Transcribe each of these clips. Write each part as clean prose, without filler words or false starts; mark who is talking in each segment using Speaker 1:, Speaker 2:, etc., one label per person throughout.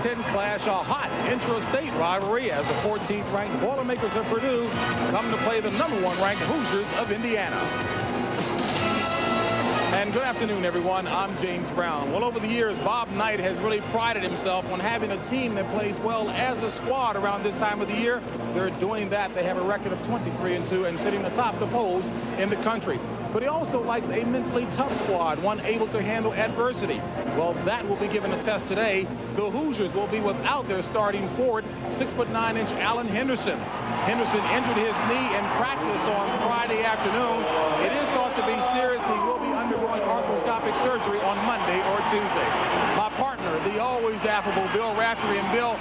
Speaker 1: Ten clash, a hot intra-state rivalry as the 14th ranked Boilermakers of Purdue come to play the #1 ranked Hoosiers of Indiana. And good afternoon, everyone. I'm James Brown. Well, over the years, Bob Knight has really prided himself on having a team that plays well as a squad around this time of the year. They're doing that. They have a record of 23-2 and sitting atop the polls in the country. But he also likes a mentally tough squad, one able to handle adversity. Well, that will be given a test today. The Hoosiers will be without their starting forward, 6'9" Alan Henderson. Henderson injured his knee in practice on Friday afternoon. It is thought to be serious. He will be undergoing arthroscopic surgery on Monday or Tuesday. My partner, the always affable Bill Raftery. And Bill,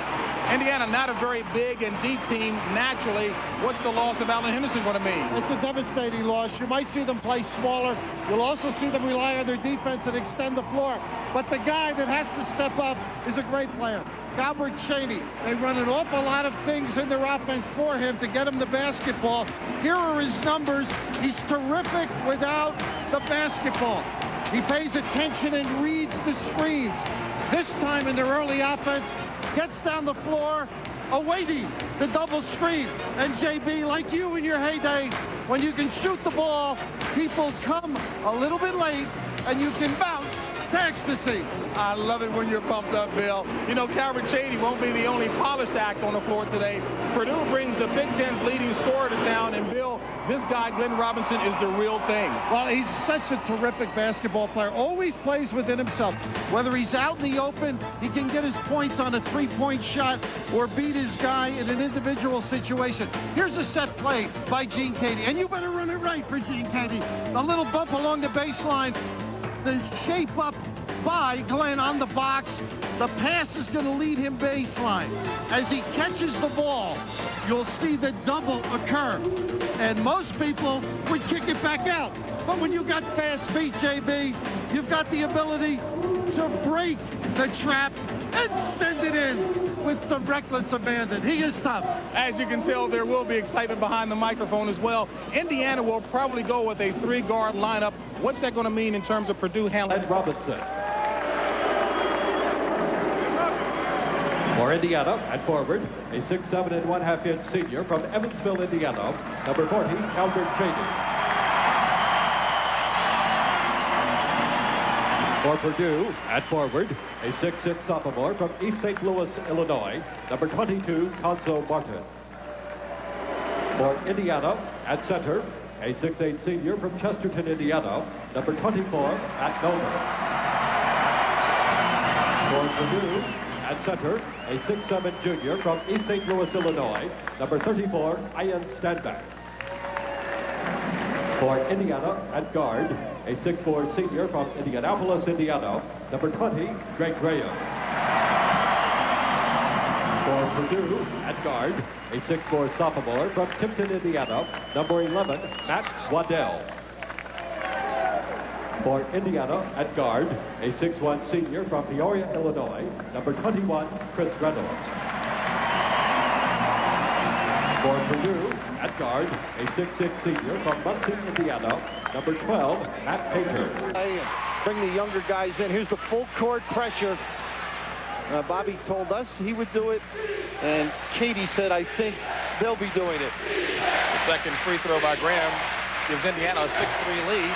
Speaker 1: Indiana, not a very big and deep team naturally. What's the loss of Alan Henderson going to mean?
Speaker 2: It's a devastating loss. You might see them play smaller. You'll also see them rely on their defense and extend the floor. But the guy that has to step up is a great player, Albert Cheney. They run an awful lot of things in their offense for him to get him the basketball. Here are his numbers. He's terrific without the basketball. He pays attention and reads the screens. This time in their early offense, gets down the floor, awaiting the double screen. And JB, like you in your heyday, when you can shoot the ball, people come a little bit late and you can bounce to ecstasy.
Speaker 1: I love it when you're pumped up, Bill. You know, Calvert Cheney won't be the only polished act on the floor today. Purdue brings the Big Ten's leading scorer to town, and Bill, this guy, Glenn Robinson, is the real thing.
Speaker 2: Well, he's such a terrific basketball player. Always plays within himself. Whether he's out in the open, he can get his points on a three-point shot or beat his guy in an individual situation. Here's a set play by Gene Cady, and you better run it right for Gene Cady. A little bump along the baseline. The shape up by Glenn on the box. The pass is going to lead him baseline. As he catches the ball, you'll see the double occur. And most people would kick it back out. But when you got fast feet, JB, you've got the ability to break the trap and send it in with some reckless abandon. He is tough.
Speaker 1: As you can tell, there will be excitement behind the microphone as well. Indiana will probably go with a three-guard lineup. What's that going to mean in terms of Purdue handling?
Speaker 3: Ed Robinson. For Indiana, at forward, a 6'7" and 1/2 inch senior from Evansville, Indiana, number 40, Albert Cheney. For Purdue, at forward, a 6'6" sophomore from East St. Louis, Illinois, number 22, Conzo Martin. For Indiana, at center, a 6'8" senior from Chesterton, Indiana, number 24, Matt Nolan. For Purdue, at center, a 6'7" junior from East St. Louis, Illinois, number 34, Ian Stanback. For Indiana, at guard, a 6'4" senior from Indianapolis, Indiana, number 20, Greg Graham. For Purdue, at guard, a 6'4" sophomore from Tipton, Indiana, number 11, Matt Waddell. For Indiana, at guard, a 6'1" senior from Peoria, Illinois, number 21, Chris Reynolds. For Purdue, at guard, a 6'6" senior from Muncie, Indiana, number 12, Matt Pater.
Speaker 2: Bring the younger guys in. Here's the full court pressure. Bobby told us he would do it, and Cady said, I think they'll be doing it.
Speaker 1: The second free throw by Graham gives Indiana a 6-3 lead.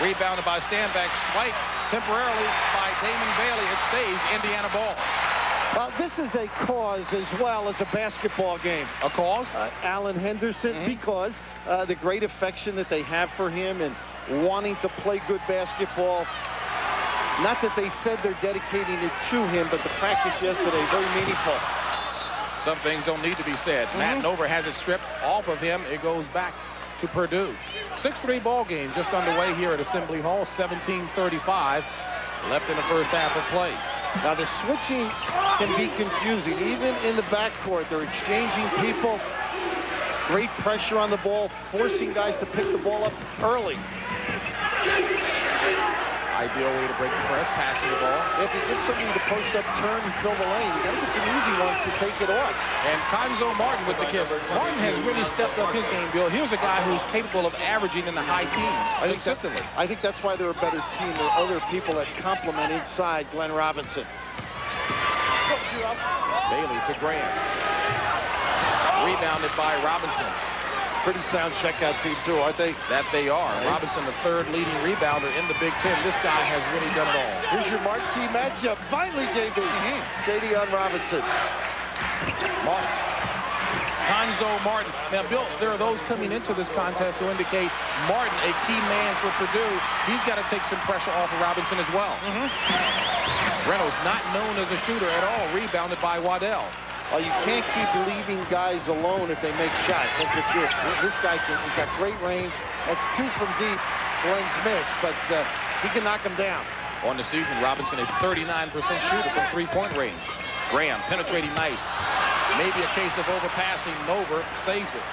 Speaker 1: Rebounded by Stanback, swiped temporarily by Damon Bailey. It stays Indiana ball.
Speaker 2: Well, this is a cause as well as a basketball game.
Speaker 1: A cause?
Speaker 2: Alan Henderson, because the great affection that they have for him and wanting to play good basketball. Not that they said they're dedicating it to him, but the practice yesterday, very meaningful.
Speaker 1: Some things don't need to be said. Matt Nover has it stripped off of him. It goes back to Purdue. 6-3 ball game just underway here at Assembly Hall. 17:35 left in the first half of play.
Speaker 2: Now the switching can be confusing. Even in the backcourt, they're exchanging people. Great pressure on the ball, forcing guys to pick the ball up early.
Speaker 1: Ideal way to break the press, passing the ball.
Speaker 2: If you get somebody to post up, turn, and fill the lane, you got to get some easy ones to take it off.
Speaker 1: And Conzo Martin with the kiss. Martin has really stepped up his game, Bill. Here's a guy who's capable of averaging in the high teens consistently.
Speaker 2: I think that's why they're a better team. There are other people that complement inside Glenn Robinson.
Speaker 1: Bailey to Graham. Rebounded by Robinson.
Speaker 2: Pretty sound checkout team, too, aren't they?
Speaker 1: That they are. Robinson, the third leading rebounder in the Big Ten. This guy has really done it all.
Speaker 2: Here's your marquee matchup. Finally, JB. JD on Robinson.
Speaker 1: Martin. Hanzo Martin. Now, Bill, there are those coming into this contest who indicate Martin, a key man for Purdue. He's got to take some pressure off of Robinson as well. Reynolds, not known as a shooter at all, rebounded by Waddell.
Speaker 2: Oh, you can't keep leaving guys alone if they make shots. Look at you. This guy, he's got great range. That's 2 from deep. Glenn's missed, but he can knock him down.
Speaker 1: On the season, Robinson a 39% shooter from three-point range. Graham penetrating nice. Maybe a case of overpassing. Nover saves it.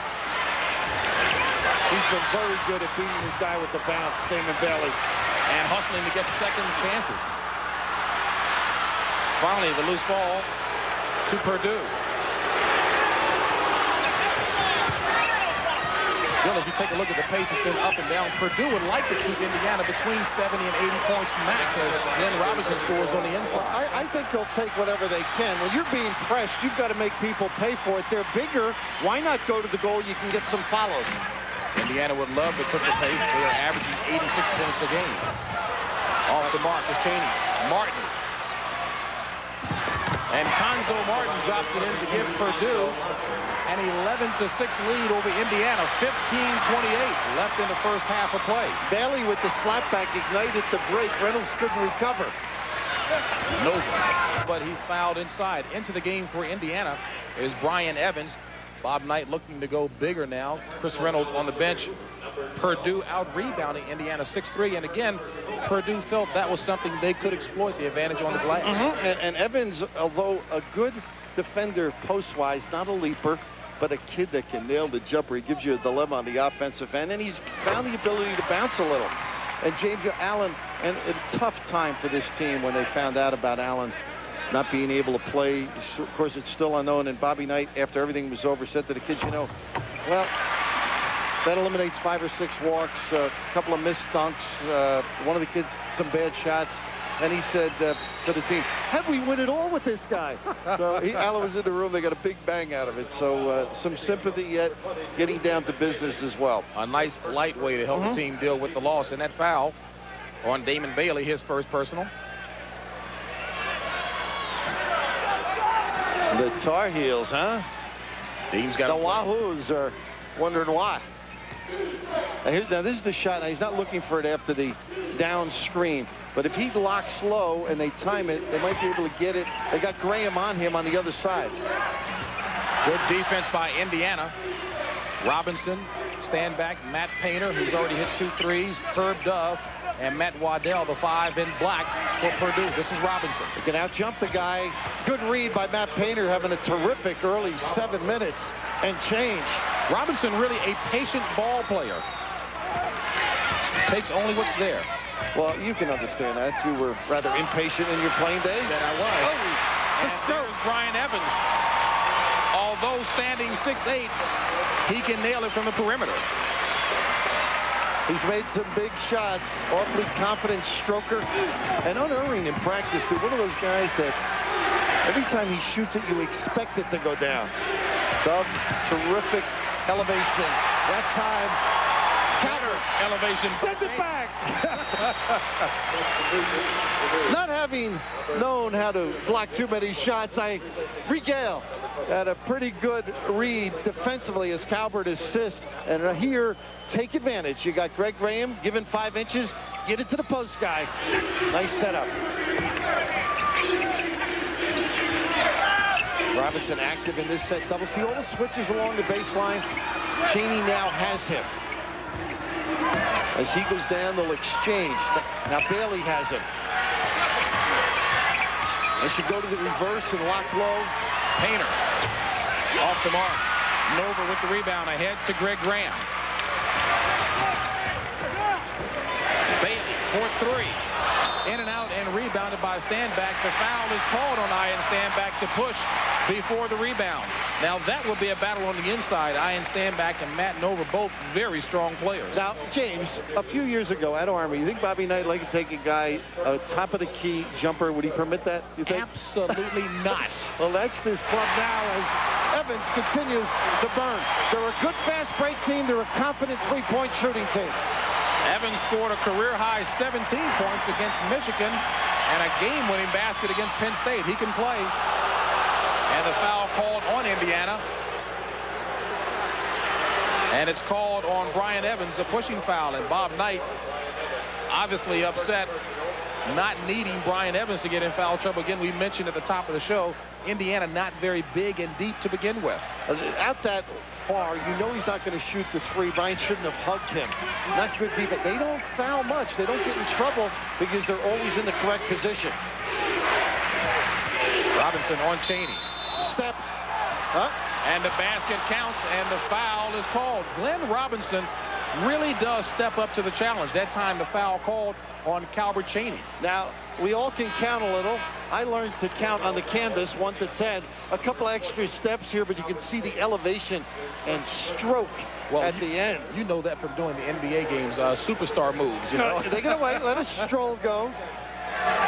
Speaker 2: He's been very good at beating this guy with the bounce, Damon Bailey.
Speaker 1: And hustling to get second chances. Finally, the loose ball to Purdue. Bill, as you take a look at the pace, it's been up and down. Purdue would like to keep Indiana between 70 and 80 points max as Glenn Robinson scores on the inside.
Speaker 2: I think they'll take whatever they can. When you're being pressed, you've got to make people pay for it. They're bigger. Why not go to the goal? You can get some follows.
Speaker 1: Indiana would love to put the pace. They are averaging 86 points a game. Off the mark is Cheney. Martin. And Hanzo Martin drops it in to give Purdue an 11-6 lead over Indiana. 15-28 left in the first half of play.
Speaker 2: Bailey with the slapback ignited the break. Reynolds couldn't recover.
Speaker 1: No, but he's fouled inside. Into the game for Indiana is Brian Evans. Bob Knight looking to go bigger now. Chris Reynolds on the bench. Purdue out-rebounding Indiana 6-3. And again, Purdue felt that was something they could exploit, the advantage on the glass.
Speaker 2: And Evans, although a good defender post-wise, not a leaper, but a kid that can nail the jumper. He gives you a dilemma on the offensive end, and he's found the ability to bounce a little. And James Allen, and a tough time for this team when they found out about Allen not being able to play. Of course, it's still unknown, and Bobby Knight, after everything was over, said to the kids, you know, well, that eliminates 5 or 6 walks, a couple of missed dunks, one of the kids, some bad shots. And he said to the team, have we win it all with this guy? So Allen was in the room. They got a big bang out of it. So some sympathy yet, getting down to business as well.
Speaker 1: A nice light way to help the team deal with the loss. And that foul on Damon Bailey, his first personal.
Speaker 2: The Tar Heels, huh?
Speaker 1: Dean's got
Speaker 2: the Wahoos are wondering why. Now this is the shot. Now he's not looking for it after the down screen, but if he locks low and they time it, they might be able to get it. They got Graham on him on the other side.
Speaker 1: Good defense by Indiana. Robinson, stand back. Matt Painter, who's already hit 2 threes. Herb Dove and Matt Waddell, the 5 in black for Purdue. This is Robinson.
Speaker 2: They can out-jump the guy. Good read by Matt Painter, having a terrific early 7 minutes and change.
Speaker 1: Robinson really a patient ball player. Takes only what's there.
Speaker 2: Well, you can understand that. You were rather impatient in your playing days.
Speaker 1: That I was. And there's Brian Evans. Although standing 6'8", he can nail it from the perimeter.
Speaker 2: He's made some big shots. Awfully confident stroker. And unerring in practice, too. One of those guys that every time he shoots it, you expect it to go down. Dove, terrific elevation. That time, counter.
Speaker 1: Elevation.
Speaker 2: Send it back. Not having known how to block too many shots, I regale at a pretty good read defensively as Calvert assists. And here, take advantage. You got Greg Graham giving 5 inches. Get it to the post guy. Nice setup. Robinson active in this set. Double see all the switches along the baseline. Cheney now has him. As he goes down, they'll exchange. Now Bailey has him. They should go to the reverse and lock low.
Speaker 1: Painter off the mark. Nova with the rebound ahead to Greg Graham. Bailey for 3. In and out and rebounded by Standback. The foul is called on Ian Standback to push before the rebound. Now that will be a battle on the inside. Ian Standback and Matt Nova, both very strong players.
Speaker 2: Now, James, a few years ago at Army, you think Bobby Knight like to take a guy top of the key jumper? Would he permit that, you think?
Speaker 1: Absolutely not.
Speaker 2: Well, that's this club now as Evans continues to burn. They're a good fast break team. They're a confident three-point shooting team.
Speaker 1: Evans scored a career-high 17 points against Michigan and a game-winning basket against Penn State. He can play. And the foul called on Indiana. And it's called on Brian Evans, a pushing foul. And Bob Knight obviously upset, not needing Brian Evans to get in foul trouble. Again, we mentioned at the top of the show, Indiana not very big and deep to begin with.
Speaker 2: At that far, you know he's not going to shoot the three. Brian shouldn't have hugged him. Not good defense. They don't foul much. They don't get in trouble because they're always in the correct position.
Speaker 1: Robinson on Chaney.
Speaker 2: Steps.
Speaker 1: And the basket counts, and the foul is called. Glenn Robinson really does step up to the challenge. That time the foul called on Calbert Chaney.
Speaker 2: Now, we all can count a little. I learned to count on the canvas 1 to 10. A couple extra steps here, but you can see the elevation and stroke at the end.
Speaker 1: You know that from doing the NBA games, superstar moves, you know.
Speaker 2: They get away. Let us stroll go.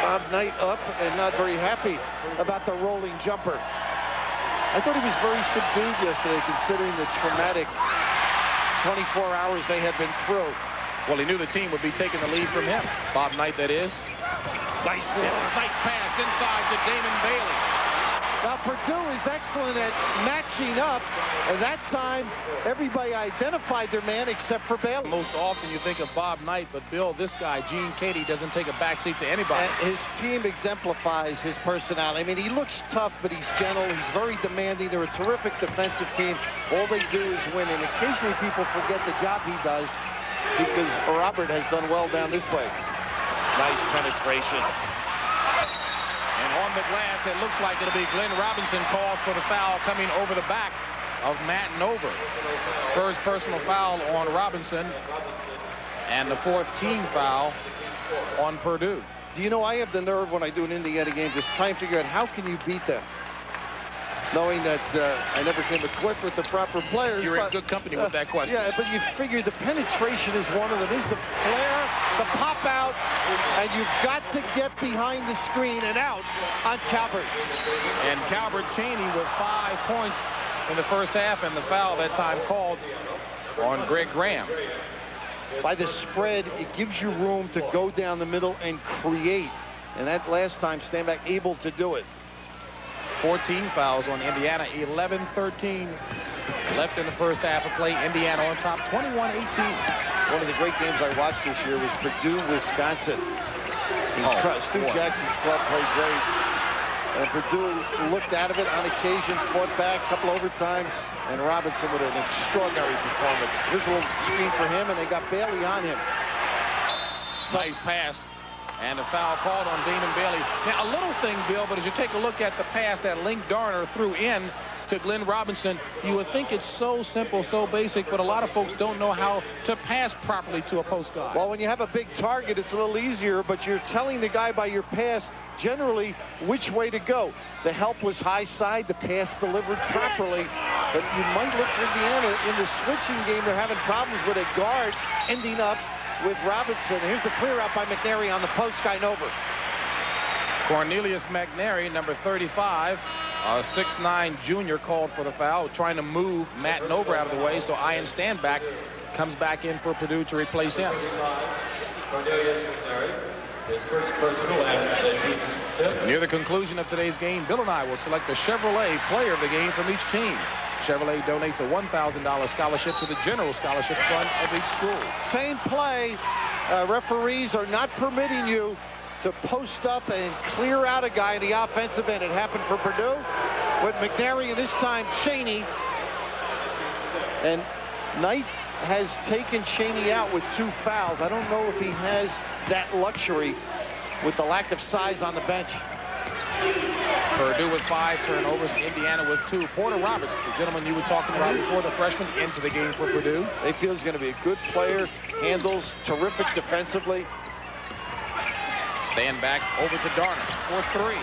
Speaker 2: Bob Knight up and not very happy about the rolling jumper. I thought he was very subdued yesterday, considering the traumatic 24 hours they had been through.
Speaker 1: Well, he knew the team would be taking the lead from him. Bob Knight, that is. Nice pass inside to Damon Bailey.
Speaker 2: Now, Purdue is excellent at matching up, and that time everybody identified their man except for Bailey.
Speaker 1: Most often you think of Bob Knight, but Bill, this guy, Gene Cady, doesn't take a backseat to anybody.
Speaker 2: And his team exemplifies his personality. I mean, he looks tough, but he's gentle. He's very demanding. They're a terrific defensive team. All they do is win, and occasionally people forget the job he does because Robert has done well down this way.
Speaker 1: Nice penetration. And on the glass, it looks like it'll be Glenn Robinson called for the foul coming over the back of Matt Nova. First personal foul on Robinson, and the fourth team foul on Purdue.
Speaker 2: Do you know, I have the nerve when I do an Indiana game just try and figure out how can you beat them, knowing that I never came equipped with the proper players.
Speaker 1: You're in good company with that question.
Speaker 2: Yeah, but you figure the penetration is one of them. Is the flare, the pop out, and you've got to get behind the screen and out on Calbert.
Speaker 1: And Calbert Chaney with 5 points in the first half, and the foul that time called on Greg Graham.
Speaker 2: By the spread, it gives you room to go down the middle and create. And that last time, Standback able to do it.
Speaker 1: 14 fouls on Indiana, 11-13 left in the first half of play. Indiana on top, 21-18.
Speaker 2: One of the great games I watched this year was Purdue, Wisconsin. Stu Jackson's club played great. And Purdue looked out of it on occasion, fought back, a couple overtimes, and Robinson with an extraordinary performance. Here's a little screen for him, and they got Bailey on him.
Speaker 1: Nice pass. And a foul called on Damon Bailey. Now, a little thing, Bill, but as you take a look at the pass that Link Darner threw in to Glenn Robinson, you would think it's so simple, so basic, but a lot of folks don't know how to pass properly to a post guy.
Speaker 2: Well, when you have a big target, it's a little easier, but you're telling the guy by your pass generally which way to go. The help was high side, the pass delivered properly, but you might look for Indiana in the switching game. They're having problems with a guard ending up with Robinson. Here's the clear out by McNary on the post guy Nova.
Speaker 1: Cornelius McNary, number 35, a 6'9" junior, called for the foul, trying to move Matt Nova out of the way, so Ian Standback comes back in for Purdue to replace him. Near the conclusion of today's game, Bill and I will select the Chevrolet player of the game from each team. Chevrolet donates a $1,000 scholarship to the general scholarship fund of each school.
Speaker 2: Same play. Referees are not permitting you to post up and clear out a guy in the offensive end. It happened for Purdue with McNary, and this time Chaney. And Knight has taken Chaney out with 2 fouls. I don't know if he has that luxury with the lack of size on the bench.
Speaker 1: Purdue with 5 turnovers, Indiana with 2. Porter Roberts, the gentleman you were talking about before, the freshman, into the game for Purdue.
Speaker 2: They feel he's going to be a good player, handles terrific defensively.
Speaker 1: Stand back over to Darner for 3.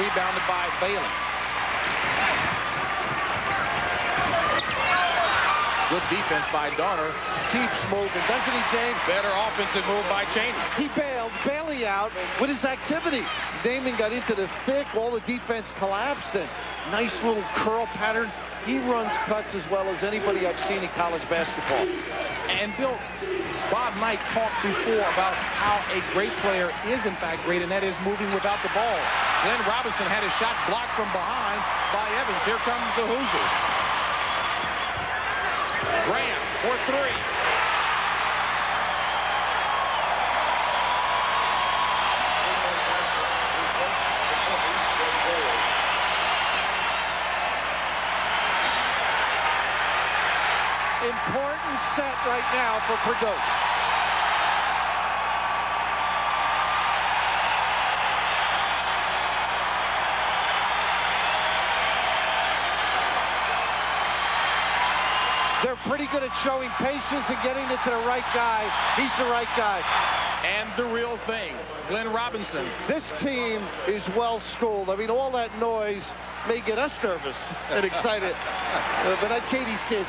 Speaker 1: Rebounded by Bailey. Good defense by Darner.
Speaker 2: Keeps moving, doesn't he, James?
Speaker 1: Better offensive move by Cheney.
Speaker 2: He bailed Bailey out with his activity. Damon got into the thick, all the defense collapsed, and nice little curl pattern. He runs cuts as well as anybody I've seen in college basketball.
Speaker 1: And Bill, Bob Knight talked before about how a great player is in fact great, and that is moving without the ball. Glenn Robinson had his shot blocked from behind by Evans. Here comes the Hoosiers. Graham for 3.
Speaker 2: Important set right now for Purdue. They're pretty good at showing patience and getting it to the right guy. He's the right guy.
Speaker 1: And the real thing, Glenn Robinson.
Speaker 2: This team is well schooled. I mean, all that noise may get us nervous and excited, but not Katie's kids.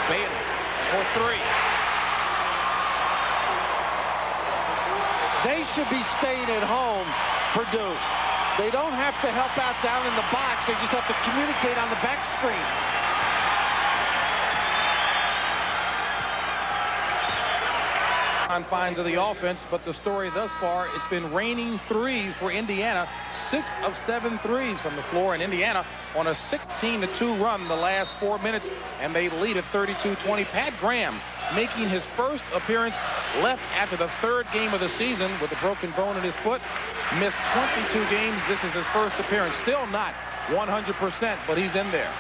Speaker 1: Bailey for 3.
Speaker 2: They should be staying at home, Purdue. They don't have to help out down in the box. They just have to communicate on the back screen.
Speaker 1: Confines of the offense, but the story thus far, it's been raining threes for Indiana. 6 of 7 threes from the floor, and Indiana on a 16-2 run the last 4 minutes, and they lead at 32-20. Pat Graham making his first appearance, left after the 3rd game of the season with a broken bone in his foot. Missed 22 games. This is his first appearance. Still not 100%, but he's in there.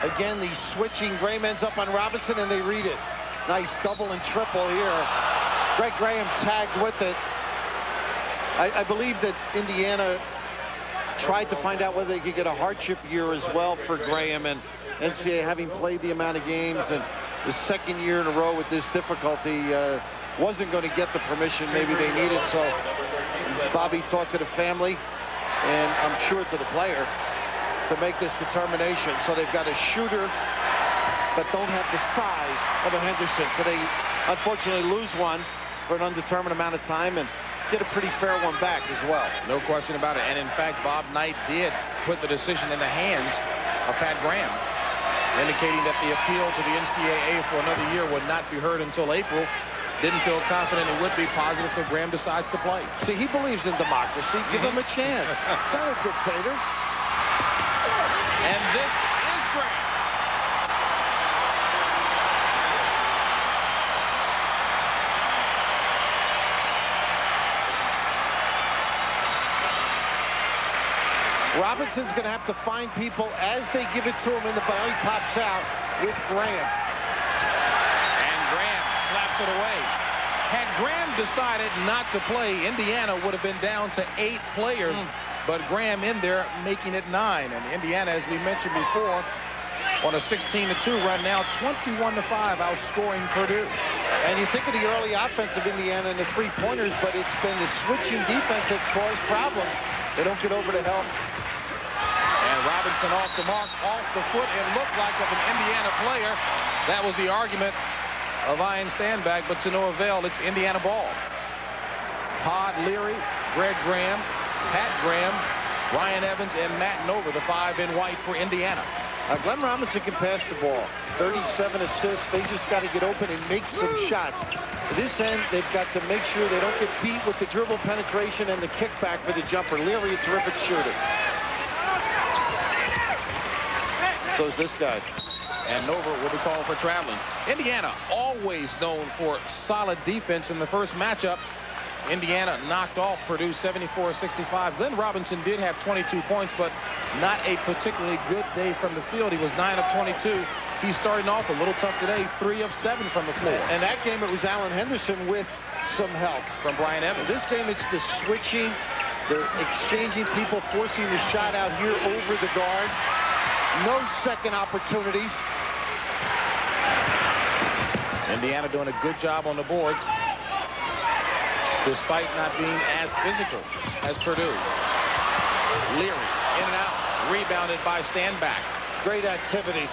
Speaker 2: Again, the switching. Graham ends up on Robinson, and they read it. Nice double and triple here. Greg Graham tagged with it. I believe that Indiana tried to find out whether they could get a hardship year as well for Graham, and NCAA, having played the amount of games and the 2nd year in a row with this difficulty, wasn't going to get the permission maybe they needed. So Bobby talked to the family, and I'm sure to the player, to make this determination. So they've got a shooter but don't have the size of a Henderson. So they unfortunately lose one for an undetermined amount of time and get a pretty fair one back as well.
Speaker 1: No question about it. And in fact, Bob Knight did put the decision in the hands of Pat Graham, indicating that the appeal to the NCAA for another year would not be heard until April. Didn't feel confident it would be positive, so Graham decides to play.
Speaker 2: See, he believes in democracy. Give him a chance. Not a dictator.
Speaker 1: And this is Graham.
Speaker 2: Robinson's going to have to find people as they give it to him in the ball. He pops out with Graham.
Speaker 1: And Graham slaps it away. Had Graham decided not to play, Indiana would have been down to 8 players. But Graham in there making it 9. And Indiana, as we mentioned before, on a 16-2 run now, 21-5 outscoring Purdue.
Speaker 2: And you think of the early offense of Indiana and the 3-pointers, but it's been the switching defense that's caused problems. They don't get over to help.
Speaker 1: And Robinson off the mark, off the foot. It looked like of an Indiana player. That was the argument of Ian Standback, but to no avail. It's Indiana ball. Todd Leary, Greg Graham, Pat Graham, Ryan Evans, and Matt Nover, the 5 in white for Indiana.
Speaker 2: Glenn Robinson can pass the ball. 37 assists. They just got to get open and make some shots. To this end, they've got to make sure they don't get beat with the dribble penetration and the kickback for the jumper. Leary, a terrific shooter. So is this guy.
Speaker 1: And Nover will be called for traveling. Indiana always known for solid defense in the first matchup. Indiana knocked off Purdue 74-65. Glenn Robinson did have 22 points, but not a particularly good day from the field. He was 9 of 22. He's starting off a little tough today, 3 of 7 from the floor.
Speaker 2: And that game, it was Alan Henderson with some help
Speaker 1: from Brian Evans.
Speaker 2: This game, it's the switching, the exchanging people, forcing the shot out here over the guard. No second opportunities.
Speaker 1: Indiana doing a good job on the boards, despite not being as physical as Purdue. Leary in and out, rebounded by Standback.
Speaker 2: Great activity.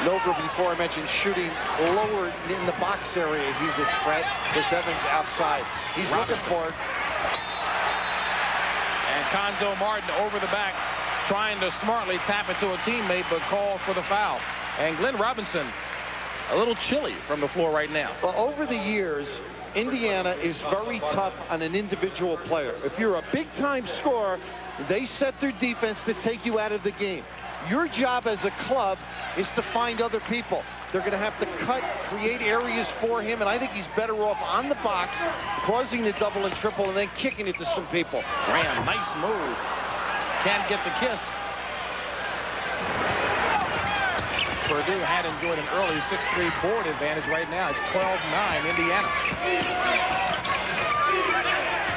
Speaker 2: Nova, before I mentioned shooting lower in the box area, he's a threat. Chris Evans outside. He's looking for it.
Speaker 1: And Conzo Martin over the back, trying to smartly tap it to a teammate, but called for the foul. And Glenn Robinson, a little chilly from the floor right now.
Speaker 2: Well, over the years, Indiana is very tough on an individual player. If you're a big-time scorer, they set their defense to take you out of the game. Your job as a club is to find other people. They're going to have to cut, create areas for him, and I think he's better off on the box, causing the double and triple, and then kicking it to some people.
Speaker 1: Graham, nice move. Can't get the kiss. Purdue had enjoyed an early 6-3 board advantage. Right now, it's 12-9 Indiana.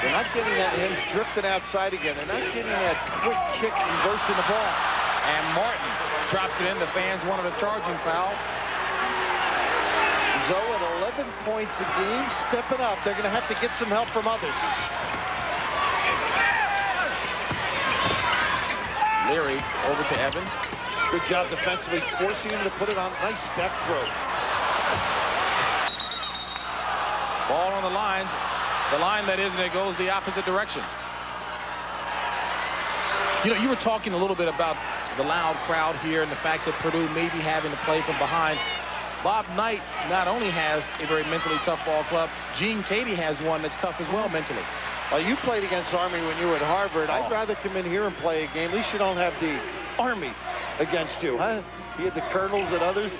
Speaker 2: They're not getting that. Him's drifted outside again. They're not getting that quick kick reversing the ball.
Speaker 1: And Martin drops it in. The fans wanted a charging foul.
Speaker 2: Zoe at 11 points a game, stepping up. They're going to have to get some help from others.
Speaker 1: Leary over to Evans.
Speaker 2: Good job defensively, forcing him to put it on. Nice step through.
Speaker 1: Ball on the lines. The line that is, and it goes the opposite direction. You know, you were talking a little bit about the loud crowd here and the fact that Purdue may be having to play from behind. Bob Knight not only has a very mentally tough ball club, Gene Cady has one that's tough as well mentally.
Speaker 2: Well, you played against Army when you were at Harvard. I'd rather come in here and play a game. At least you don't have the Army against you, huh? You had the Colonels and others,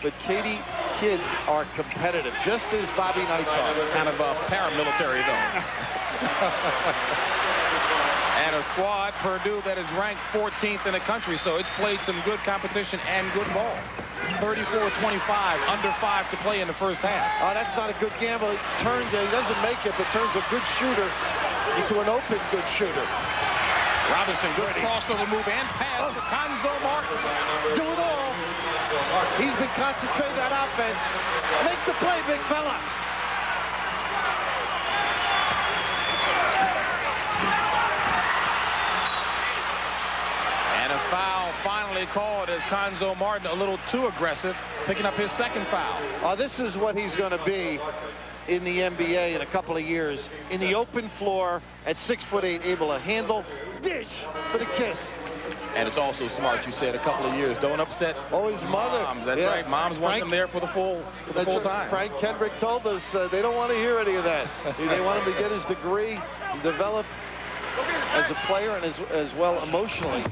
Speaker 2: but Cady kids are competitive, just as Bobby Knight's are.
Speaker 1: Kind of paramilitary, though. And a squad, Purdue, that is ranked 14th in the country, so it's played some good competition and good ball. 34-25, under 5 to play in the first half.
Speaker 2: Oh, that's not a good gamble. He doesn't make it, but turns a good shooter into an open good shooter.
Speaker 1: Robinson, good crossover move and pass to Conzo Martin.
Speaker 2: Do it all. He's been concentrating on offense. Make the play, big fella.
Speaker 1: And a foul finally called as Conzo Martin a little too aggressive, picking up his second foul.
Speaker 2: Oh, this is what he's going to be in the NBA in a couple of years. In the open floor at 6'8", able to handle, dish for the kiss.
Speaker 1: And it's also smart, you said, a couple of years. Don't upset
Speaker 2: his mother.
Speaker 1: Moms. That's right. Moms want him there for the full time.
Speaker 2: Frank Kendrick told us they don't want to hear any of that. They want him to get his degree and develop as a player and as well emotionally.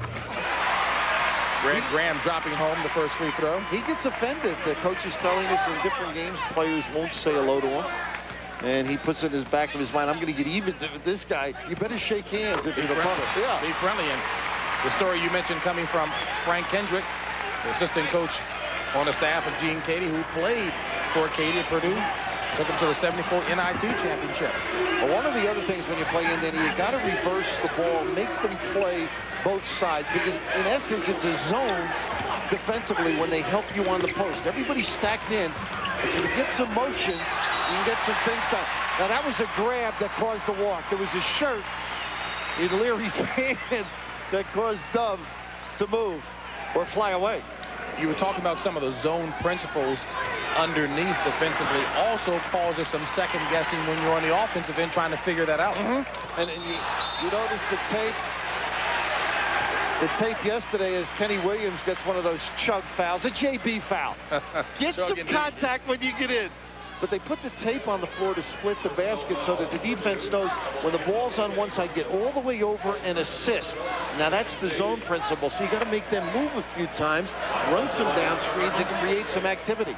Speaker 1: Graham dropping home the first free throw.
Speaker 2: He gets offended. The coach is telling us in different games players won't say hello to him. And he puts it in the back of his mind, I'm going to get even with this guy. You better shake hands if you're the opponent. Yeah.
Speaker 1: Be friendly. And the story you mentioned coming from Frank Kendrick, the assistant coach on the staff of Gene Cady, who played for Cady at Purdue, took him to the '74 NIT championship.
Speaker 2: Well, one of the other things when you play Indiana, you got to reverse the ball, make them play both sides, because in essence it's a zone defensively when they help you on the post. Everybody's stacked in, but you get some motion, you can get some things done. Now that was a grab that caused the walk. There was a shirt in Leary's hand that caused Dove to move or fly away.
Speaker 1: You were talking about some of the zone principles underneath defensively also causes some second guessing when you're on the offensive end trying to figure that out.
Speaker 2: And you notice the tape. The tape yesterday as Kenny Williams gets one of those chug fouls, a JB foul. Get some contact when you get in. But they put the tape on the floor to split the basket so that the defense knows when the ball's on one side, get all the way over and assist. Now that's the zone principle. So you got to make them move a few times, run some down screens, and create some activity.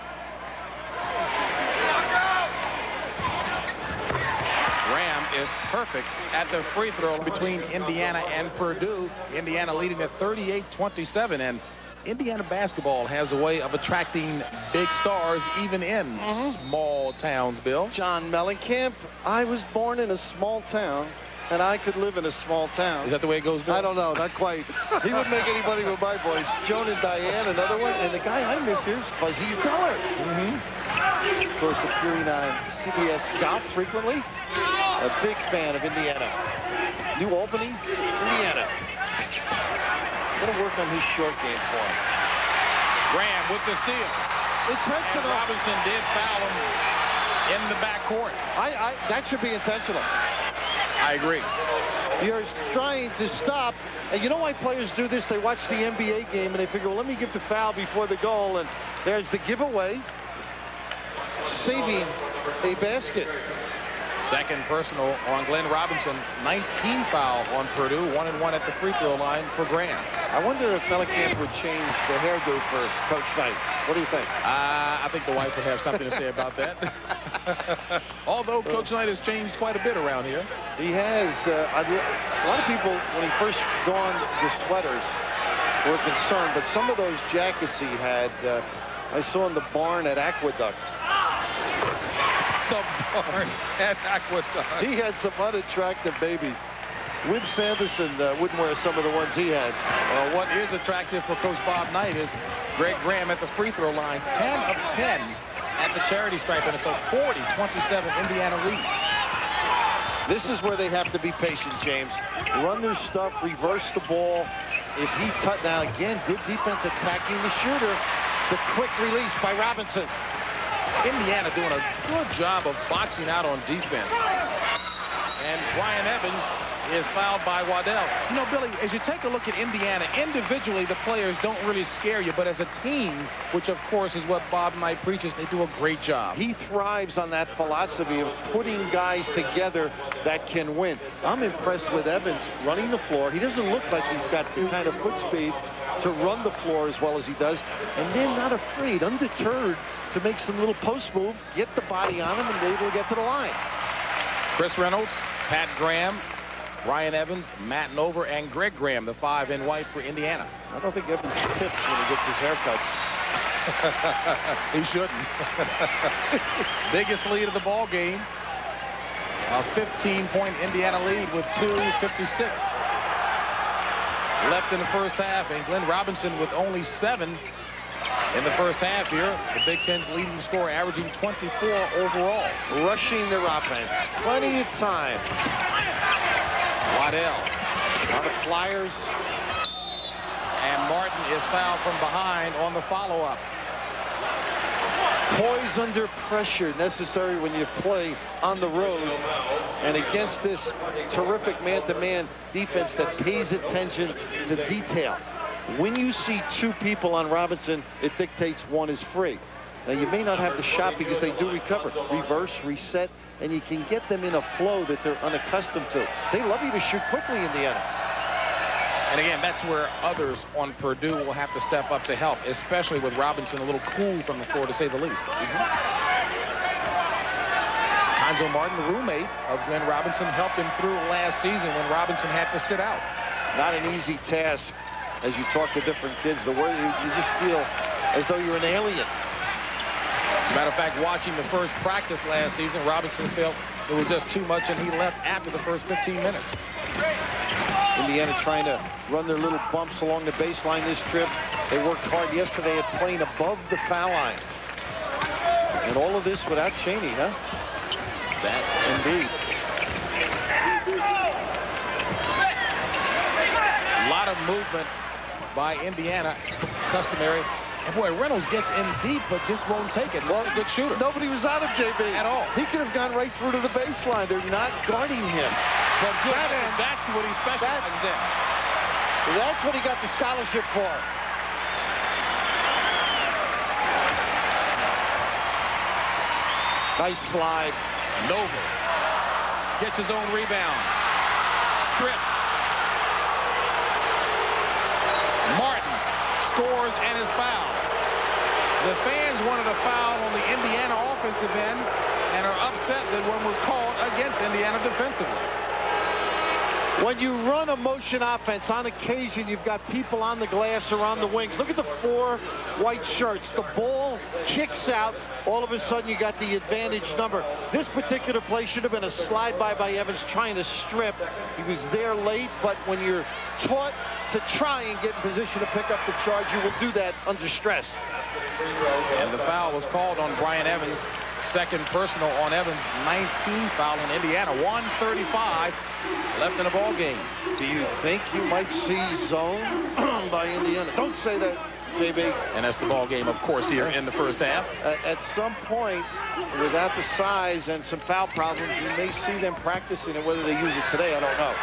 Speaker 1: Graham is perfect at the free throw between Indiana and Purdue. Indiana leading at 38-27, and Indiana basketball has a way of attracting big stars even in small towns, Bill.
Speaker 2: John Mellencamp, I was born in a small town and I could live in a small town.
Speaker 1: Is that the way it goes, Bill?
Speaker 2: I don't know, not quite. He wouldn't make anybody with my voice. Joan and Diane, another one. And the guy I miss here is Fuzzy Zeller. Of course, appearing on CBS Golf frequently. A big fan of Indiana. New Albany, Indiana. Going to work on his short game for him.
Speaker 1: Graham with the steal.
Speaker 2: Intentional.
Speaker 1: And Robinson did foul him in the backcourt.
Speaker 2: That should be intentional.
Speaker 1: I agree.
Speaker 2: You're trying to stop. And you know why players do this? They watch the NBA game and they figure, well, let me give the foul before the goal. And there's the giveaway, saving a basket.
Speaker 1: Second personal on Glenn Robinson. 19 foul on Purdue. 1-1 at the free throw line for Graham.
Speaker 2: I wonder if Mellencamp would change the hairdo for Coach Knight. What do you think?
Speaker 1: I think the wife would have something to say about that. Although Coach Knight has changed quite a bit around here.
Speaker 2: He has. A lot of people, when he first donned the sweaters, were concerned. But some of those jackets he had, I saw in the barn at Aqueduct.
Speaker 1: The barn at Aqueduct.
Speaker 2: He had some unattractive babies. Wib Sanderson wouldn't wear some of the ones he had.
Speaker 1: Well, what is attractive for Coach Bob Knight is Greg Graham at the free throw line, 10 of 10 at the charity stripe, and it's a 40-27 Indiana lead.
Speaker 2: This is where they have to be patient, James. Run their stuff, reverse the ball. If he now again, good defense attacking the shooter. The quick release by Robinson.
Speaker 1: Indiana doing a good job of boxing out on defense. And Ryan Evans is fouled by Waddell. You know, Billy, as you take a look at Indiana, individually the players don't really scare you, but as a team, which of course is what Bob Knight preaches, they do a great job.
Speaker 2: He thrives on that philosophy of putting guys together that can win. I'm impressed with Evans running the floor. He doesn't look like he's got the kind of foot speed to run the floor as well as he does, and then not afraid, undeterred to make some little post move, get the body on him, and be able to get to the line.
Speaker 1: Chris Reynolds, Pat Graham, Ryan Evans, Matt Nover, and Greg Graham, the 5 in white for Indiana.
Speaker 2: I don't think Evans tips when he gets his haircuts.
Speaker 1: He shouldn't. Biggest lead of the ball game. A 15-point Indiana lead with 2:56 left in the first half, and Glenn Robinson with only 7 in the first half here. The Big Ten's leading scorer, averaging 24 overall.
Speaker 2: Rushing their offense. Plenty of time.
Speaker 1: Waddell.
Speaker 2: A lot of flyers.
Speaker 1: And Martin is fouled from behind on the follow-up.
Speaker 2: Poise under pressure necessary when you play on the road and against this terrific man-to-man defense that pays attention to detail. When you see 2 people on Robinson, it dictates one is free. Now, you may not have the shot because they do recover. Reverse, reset, and you can get them in a flow that they're unaccustomed to. They love you to shoot quickly, Indiana.
Speaker 1: And again, that's where others on Purdue will have to step up to help, especially with Robinson a little cool from the floor, to say the least. Hanzo Martin, the roommate of Glenn Robinson, helped him through last season when Robinson had to sit out.
Speaker 2: Not an easy task as you talk to different kids. The way you just feel as though you're an alien.
Speaker 1: As a matter of fact, watching the first practice last season, Robinson felt it was just too much, and he left after the first 15 minutes.
Speaker 2: Indiana trying to run their little bumps along the baseline this trip. They worked hard yesterday at playing above the foul line. And all of this without Cheney, huh?
Speaker 1: That indeed. A lot of movement by Indiana, customary. And boy, Reynolds gets in deep, but just won't take it. Well, a good shooter.
Speaker 2: Nobody was on him, JB.
Speaker 1: At all.
Speaker 2: He could have gone right through to the baseline. They're not guarding him.
Speaker 1: But good, and that's what he specializes in.
Speaker 2: That's what he got the scholarship for. Nice slide.
Speaker 1: Nover gets his own rebound. Strip. Martin scores and is fouled. The fans wanted a foul on the Indiana offensive end and are upset that one was called against Indiana defensively.
Speaker 2: When you run a motion offense, on occasion you've got people on the glass or on the wings. Look at the 4 white shirts. The ball kicks out. All of a sudden you got the advantage number. This particular play should have been a slide by Evans trying to strip. He was there late, but when you're taught to try and get in position to pick up the charge, you will do that under stress.
Speaker 1: And the foul was called on Brian Evans. Second personal on Evans. 19 foul in Indiana. 1:35 left in the ball game.
Speaker 2: Do you think you might see zone by Indiana? Don't say that, JB.
Speaker 1: And that's the ball game, of course, here in the first half.
Speaker 2: At some point, without the size and some foul problems, you may see them practicing it. Whether they use it today, I don't know.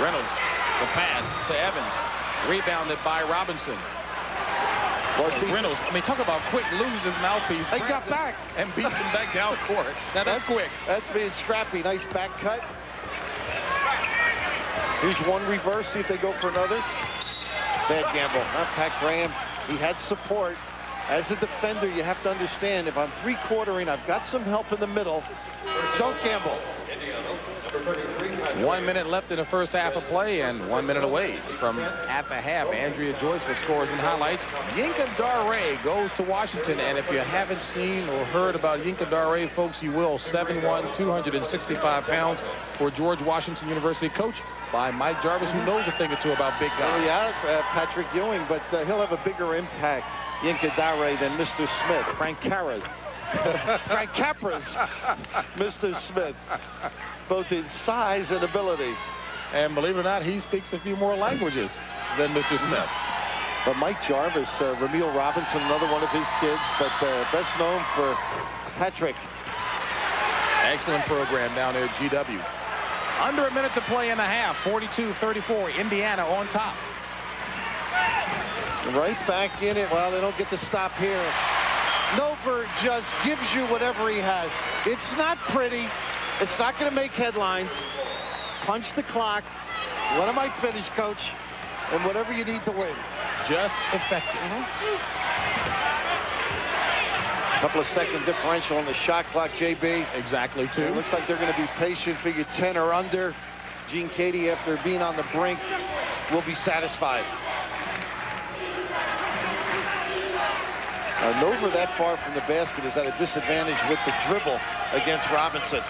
Speaker 1: Reynolds, the pass to Evans. Rebounded by Robinson. Reynolds, I mean, talk about quick, loses his mouthpiece.
Speaker 2: He got back.
Speaker 1: And beats him back down court. Now, that's quick.
Speaker 2: That's being scrappy. Nice back cut. Here's one reverse. See if they go for another. Bad gamble. Not Pat Graham. He had support. As a defender, you have to understand, if I'm three-quartering, I've got some help in the middle. Don't gamble.
Speaker 1: 1 minute left in the first half of play and 1 minute away from at the half. Andrea Joyce with scores and highlights. Yinka Dare goes to Washington, and if you haven't seen or heard about Yinka Dare, folks, you will. 7'1", 265 pounds for George Washington University, coached by Mike Jarvis, who knows a thing or two about big guys.
Speaker 2: Oh, yeah, Patrick Ewing, but he'll have a bigger impact, Yinka Dare, than Mr. Smith, Frank Capras. Frank Capras, Mr. Smith, both in size and ability.
Speaker 1: And believe it or not, he speaks a few more languages than Mr. Smith.
Speaker 2: But Mike Jarvis, Ramil Robinson, another one of his kids, but best known for Patrick.
Speaker 1: Excellent program down there at GW. Under a minute to play in the half. 42-34, Indiana on top.
Speaker 2: Right back in it. Well, they don't get to stop here. Nover just gives you whatever he has. It's not pretty. It's not going to make headlines. Punch the clock. When am I finished, coach? And whatever you need to win.
Speaker 1: Just effective.
Speaker 2: Couple of second differential on the shot clock, JB.
Speaker 1: Exactly, too.
Speaker 2: It looks like they're going to be patient, figure 10 or under. Gene Cady, after being on the brink, will be satisfied. Nover that far from the basket is at a disadvantage with the dribble against Robinson.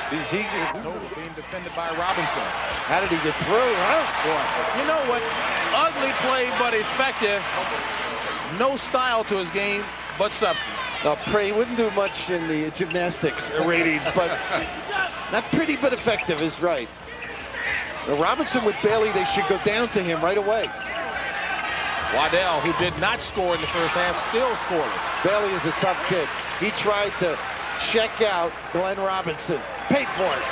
Speaker 1: Being defended by Robinson.
Speaker 2: How did he get through, huh?
Speaker 1: You know what? Ugly play, but effective. No style to his game, but substance.
Speaker 2: Now, Prey wouldn't do much in the gymnastics ratings, but not pretty, but effective is right. Now, Robinson with Bailey, they should go down to him right away.
Speaker 1: Waddell, who did not score in the first half, still scoreless.
Speaker 2: Bailey is a tough kid. He tried to check out Glenn Robinson. Paid for it.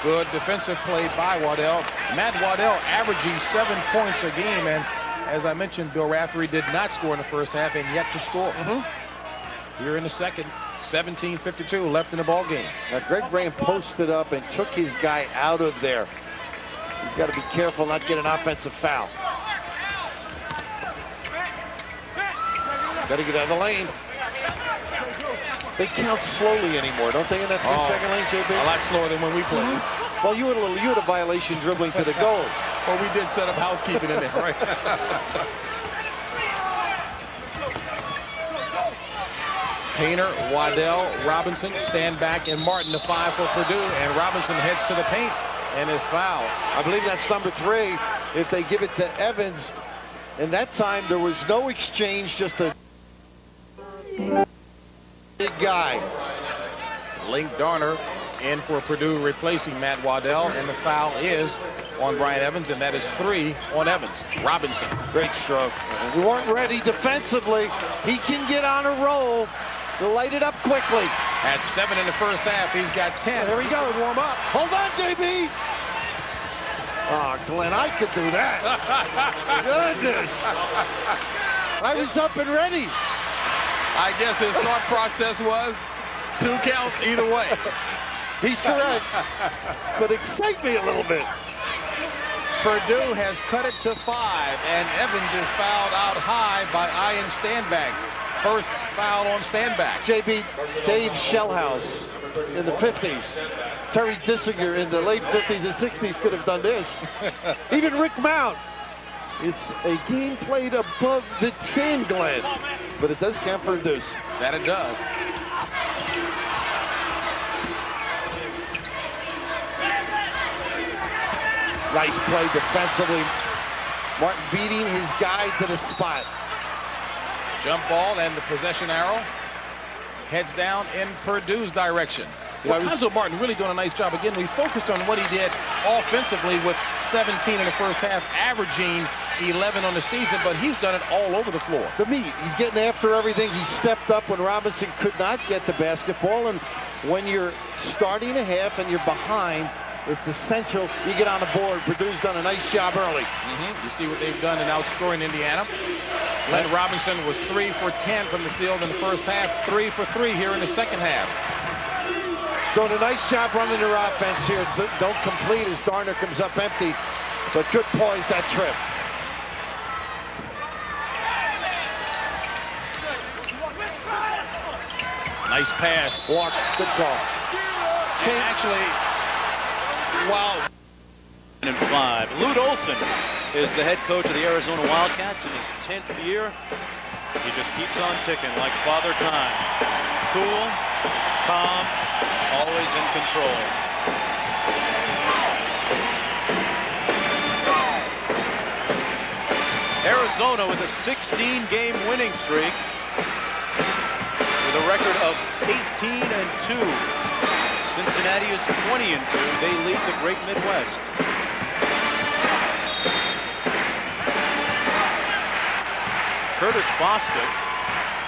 Speaker 1: Good defensive play by Waddell. Matt Waddell averaging 7 points a game, and as I mentioned, Bill Raftery did not score in the first half and yet to score. Here in the second, 17:52 left in the ball game.
Speaker 2: Now Greg Graham posted up and took his guy out of there. He's got to be careful not get an offensive foul. Got to get out of the lane. They count slowly anymore, don't they, in that 3-second lane, JB?
Speaker 1: A lot slower than when we played.
Speaker 2: Well, you had a violation dribbling to the goal.
Speaker 1: Well, we did set up housekeeping in there, right? Painter, Waddell, Robinson stand back, and Martin the 5 for Purdue, and Robinson heads to the paint and is fouled.
Speaker 2: I believe that's number 3 if they give it to Evans. And that time there was no exchange, just a big guy.
Speaker 1: Link Darner in for Purdue, replacing Matt Waddell, and the foul is on Brian Evans, and that is 3 on Evans. Robinson.
Speaker 2: Great stroke. We weren't ready defensively. He can get on a roll to light it up quickly.
Speaker 1: At 7 in the first half, he's got 10.
Speaker 2: There we go, warm up. Hold on, JB. Oh, Glenn, I could do that. Goodness. I was up and ready.
Speaker 1: I guess his thought process was 2 counts either way.
Speaker 2: He's correct. But excite me a little bit.
Speaker 1: Purdue has cut it to 5, and Evans is fouled out high by Ian Standback. First foul on Standback.
Speaker 2: JB, Dave Shellhouse in the 50s. Terry Dissinger in the late 50s and 60s could have done this. Even Rick Mount. It's a game played above the sand gland, but it does count for a deuce.
Speaker 1: That it does.
Speaker 2: Nice play defensively. Martin beating his guy to the spot.
Speaker 1: Jump ball and the possession arrow heads down in Purdue's direction. Well, Cuonzo Martin really doing a nice job. Again, we focused on what he did offensively with 17 in the first half, averaging 11 on the season, but he's done it all over the floor.
Speaker 2: The meat, he's getting after everything. He stepped up when Robinson could not get the basketball, and when you're starting a half and you're behind, it's essential you get on the board. Purdue's done a nice job early.
Speaker 1: You see what they've done in outscoring Indiana. Len Robinson was 3 for 10 from the field in the first half, 3 for 3 here in the second half.
Speaker 2: Doing a nice job running their offense here. Don't complete as Darner comes up empty, but good poise that trip.
Speaker 1: Nice pass.
Speaker 2: Walk, good call.
Speaker 1: And actually, wow.
Speaker 4: And 5. Lute Olson is the head coach of the Arizona Wildcats in his 10th year. He just keeps on ticking like Father Time. Cool, calm, always in control. Arizona with a 16-game winning streak with a record of 18-2. Cincinnati is 20-2. They lead the Great Midwest. Curtis Bostic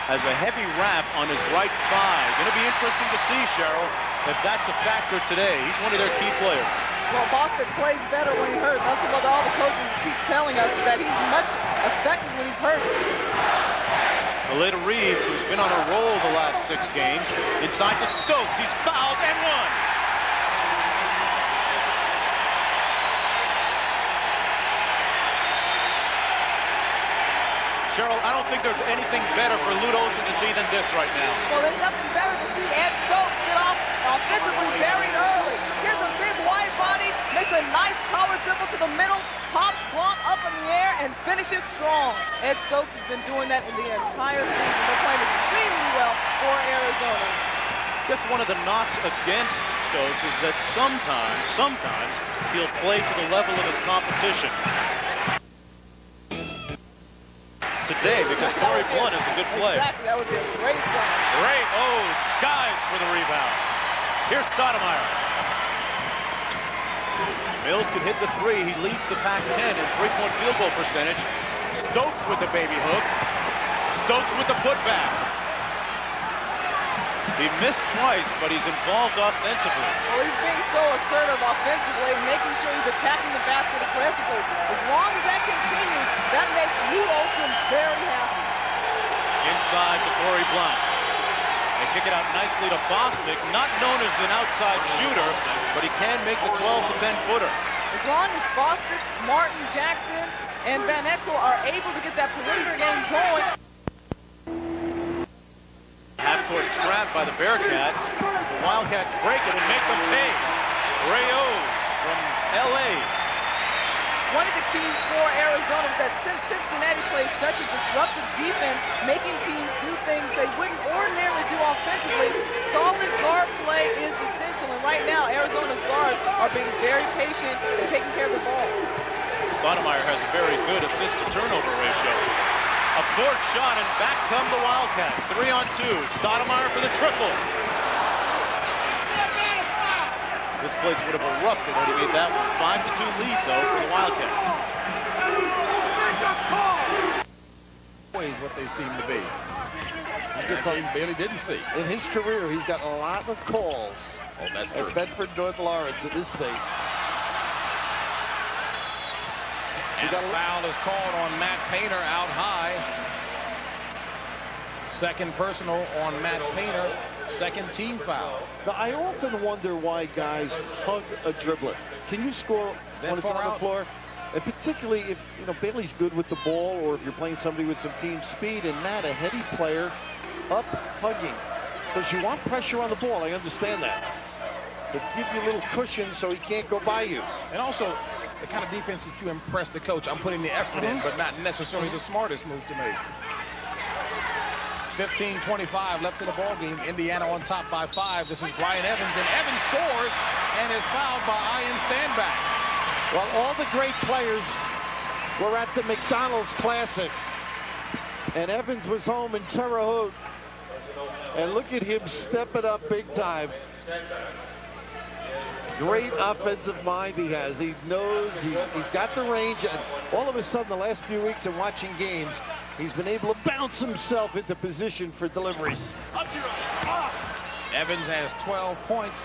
Speaker 4: has a heavy wrap on his right thigh. Going to be interesting to see, Cheryl, if that's a factor today. He's one of their key players.
Speaker 5: Well, Bostic plays better when he hurt. That's what all the coaches keep telling us, that he's much effective when he's hurt.
Speaker 4: Aleda Reeves, who's been on a roll the last 6 games, inside to Stokes. He's fouled and one. Cheryl, I don't think there's anything better for Lute Olson to see than this right now.
Speaker 5: Well, there's nothing better to see Ed Stokes get off offensively very early. Here's a big wide body, makes a nice power dribble to the middle, pops Blanc up in the air, and finishes strong. Ed Stokes has been doing that in the entire season. They're playing extremely well for Arizona.
Speaker 4: Just one of the knocks against Stokes is that sometimes he'll play to the level of his competition. Today, because Corey Blunt is a good player.
Speaker 5: Exactly, that would be a great shot.
Speaker 4: Great, skies for the rebound. Here's Stoudemire. Mills can hit the 3. He leads the Pac-10 in three-point field goal percentage. Stokes with the baby hook. Stokes with the putback. He missed twice, but he's involved offensively.
Speaker 5: Well, he's being so assertive offensively, making sure he's attacking the basket aggressively. As long as that continues, that makes Lute Olson very happy.
Speaker 4: Inside to Corey Blunt. They kick it out nicely to Bostic, not known as an outside shooter, but he can make the 12 to 10 footer.
Speaker 5: As long as Bostic, Martin, Jackson, and Van Exel are able to get that perimeter game going.
Speaker 4: Half-court trap by the Bearcats. The Wildcats break it and make them pay. Ray Owes from L.A.
Speaker 5: One of the keys for Arizona is that since Cincinnati plays such a disruptive defense, making teams do things they wouldn't ordinarily do offensively, solid guard play is essential. And right now, Arizona's guards are being very patient and taking care of the ball.
Speaker 4: Stoudemire has a very good assist-to-turnover ratio. A fourth shot, and back come the Wildcats. 3-on-2. Stoudemire for the triple. This place would have erupted when he made that one. 5-2 lead, though, for the Wildcats.
Speaker 1: Always what they seem to be. Bailey didn't see.
Speaker 2: In his career, he's got a lot of calls.
Speaker 1: Oh, that's true.
Speaker 2: At Bedford North Lawrence in this state.
Speaker 1: And a foul is called on Matt Painter out high. Second personal on Matt Painter. Second team foul.
Speaker 2: Now, I often wonder why guys hug a dribbler. Can you score when it's on the floor?
Speaker 6: And particularly if, you know, Bailey's good with the ball, or if you're playing somebody with some team speed, and Matt, a heady player, up hugging. Because you want pressure on the ball, I understand that. But give you a little cushion so he can't go by you.
Speaker 1: And also, the kind of defense that you impress the coach. I'm putting the effort in, but not necessarily the smartest move to make. 15:25 left in the ball game. Indiana on top by 5. This is Brian Evans, and Evans scores and is fouled by Ian Stanback.
Speaker 6: Well, all the great players were at the McDonald's Classic, and Evans was home in Terre Haute. And look at him step it up big time. Great offensive mind he has. He knows he's got the range, and all of a sudden the last few weeks of watching games, he's been able to bounce himself into position for deliveries.
Speaker 1: Evans has 12 points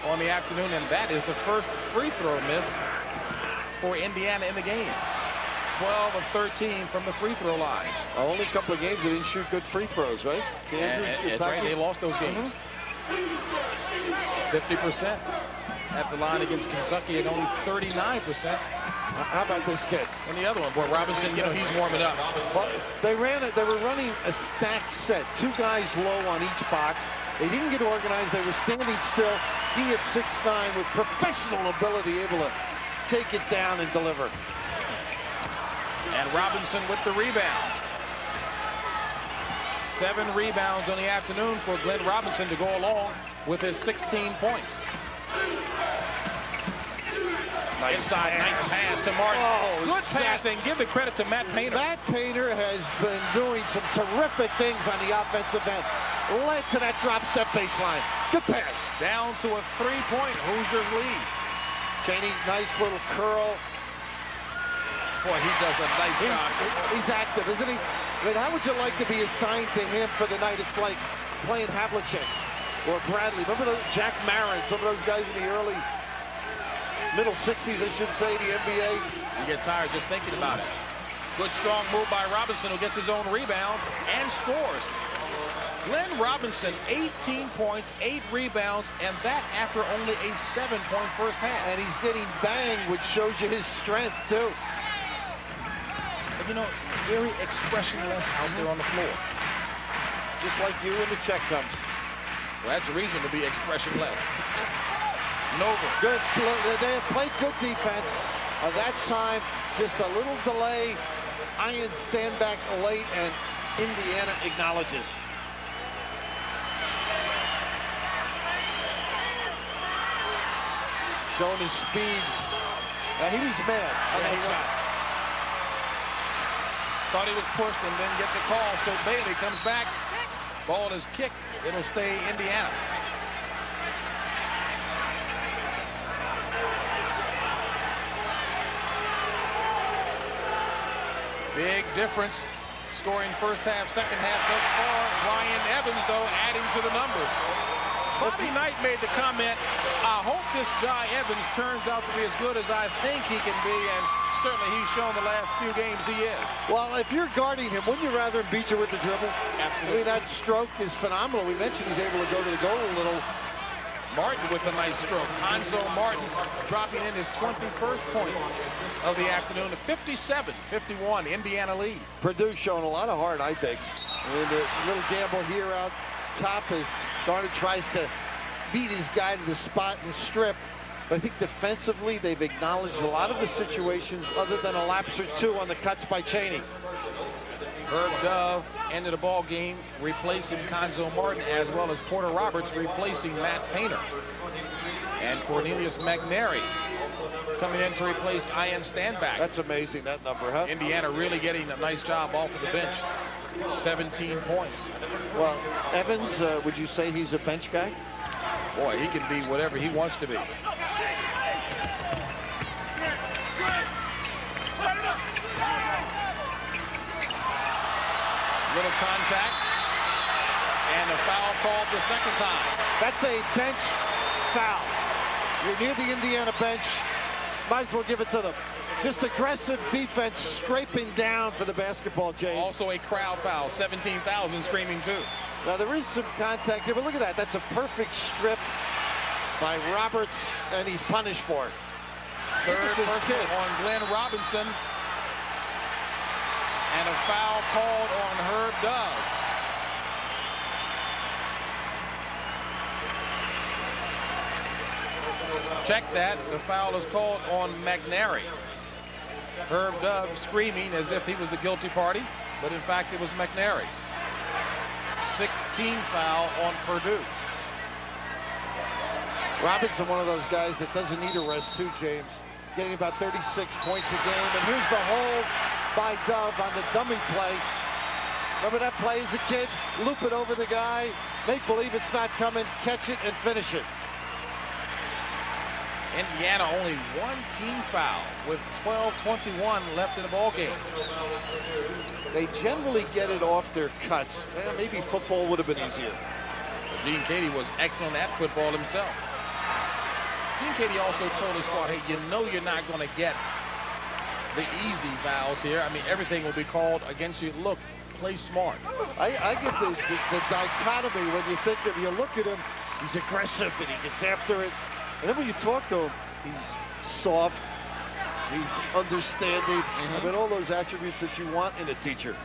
Speaker 1: on the afternoon, and that is the first free throw miss for Indiana in the game. 12 of 13 from the free throw line.
Speaker 6: Only a couple of games they didn't shoot good free throws, right? Kansas,
Speaker 1: That's right, they lost those games. 50% at the line against Kentucky, and only 39%.
Speaker 6: How about this kid?
Speaker 1: And the other one, boy, Robinson, you know, he's warming up.
Speaker 6: Well, they were running a stacked set, 2 guys low on each box. They didn't get organized. They were standing still. He at 6'9" with professional ability, able to take it down and deliver.
Speaker 1: And Robinson with the rebound. 7 rebounds on the afternoon for Glenn Robinson to go along with his 16 points. Inside, nice pass to Martin.
Speaker 6: Oh,
Speaker 1: good passing. Give the credit to Matt Painter.
Speaker 6: Matt Painter has been doing some terrific things on the offensive end. Led to that drop step baseline. Good pass.
Speaker 1: Down to a 3-point Hoosiers lead.
Speaker 6: Cheney, nice little curl.
Speaker 1: Boy, he does a nice job.
Speaker 6: He's active, isn't he? I mean, how would you like to be assigned to him for the night? It's like playing Havlicek or Bradley. Remember those Jack Marin, some of those guys in the early, middle 60s, I should say, the NBA.
Speaker 1: You get tired just thinking about it. Good strong move by Robinson, who gets his own rebound and scores. Glenn Robinson, 18 points, 8 rebounds, and that after only a 7-point first half.
Speaker 6: And he's getting banged, which shows you his strength, too.
Speaker 1: But, you know, very expressionless out there on the floor.
Speaker 6: Just like you when the check comes.
Speaker 1: Well, that's a reason to be expressionless. Nova.
Speaker 6: Good. They have played good defense. That time, just a little delay. Ian Stanback late, and Indiana acknowledges. Showing his speed. He was mad on that shot.
Speaker 1: Thought he was pushed and didn't get the call, so Bailey comes back. Ball is kicked. It'll stay Indiana. Big difference. Scoring first half, second half thus far. Brian Evans, though, adding to the numbers. Bobby Knight made the comment, I hope this guy Evans turns out to be as good as I think he can be, and certainly he's shown the last few games he is.
Speaker 6: Well, if you're guarding him, wouldn't you rather him beat you with the dribble?
Speaker 1: Absolutely.
Speaker 6: I mean, that stroke is phenomenal. We mentioned he's able to go to the goal a little.
Speaker 1: Martin with a nice stroke. Hanzo Martin dropping in his 21st point of the afternoon. 57-51, Indiana lead.
Speaker 6: Purdue showing a lot of heart, I think. I mean, the little gamble here out top as Garner tries to beat his guy to the spot and strip. But I think defensively, they've acknowledged a lot of the situations other than a lapse or 2 on the cuts by Cheney.
Speaker 1: Herb Dove ended the ball game replacing Hanzo Martin, as well as Porter Roberts replacing Matt Painter. And Cornelius McNary coming in to replace Ian Stanback.
Speaker 6: That's amazing, that number, huh?
Speaker 1: Indiana really getting a nice job off of the bench. 17 points.
Speaker 6: Well, Evans, would you say he's a bench guy?
Speaker 1: Boy, he can be whatever he wants to be. Little contact, and a foul called the second time.
Speaker 6: That's a bench foul. You're near the Indiana bench. Might as well give it to them. Just aggressive defense, scraping down for the basketball, James.
Speaker 1: Also a crowd foul, 17,000 screaming too.
Speaker 6: Now there is some contact here, but look at that. That's a perfect strip by Roberts, and he's punished for it.
Speaker 1: Third personal on Glenn Robinson. And a foul called on Herb Dove. Check that. The foul is called on McNary. Herb Dove screaming as if he was the guilty party, but in fact it was McNary. 16 foul on Purdue.
Speaker 6: Robinson, one of those guys that doesn't need a rest too, James. Getting about 36 points a game. And here's the hold by Dove on the dummy play. Remember that play as a kid? Loop it over the guy, make believe it's not coming, catch it, and finish it.
Speaker 1: Indiana only one team foul with 12:21 left in the ball game.
Speaker 6: They generally get it off their cuts. Well, maybe football would have been easier.
Speaker 1: Gene Katie was excellent at football himself. Gene Katie also told his squad, hey, you know you're not going to get the easy fouls here. I mean, everything will be called against you. Look, play smart.
Speaker 6: I get the dichotomy when you think that you look at him, he's aggressive and he gets after it. And then when you talk to him, he's soft, he's understanding. I mean, all those attributes that you want in a teacher.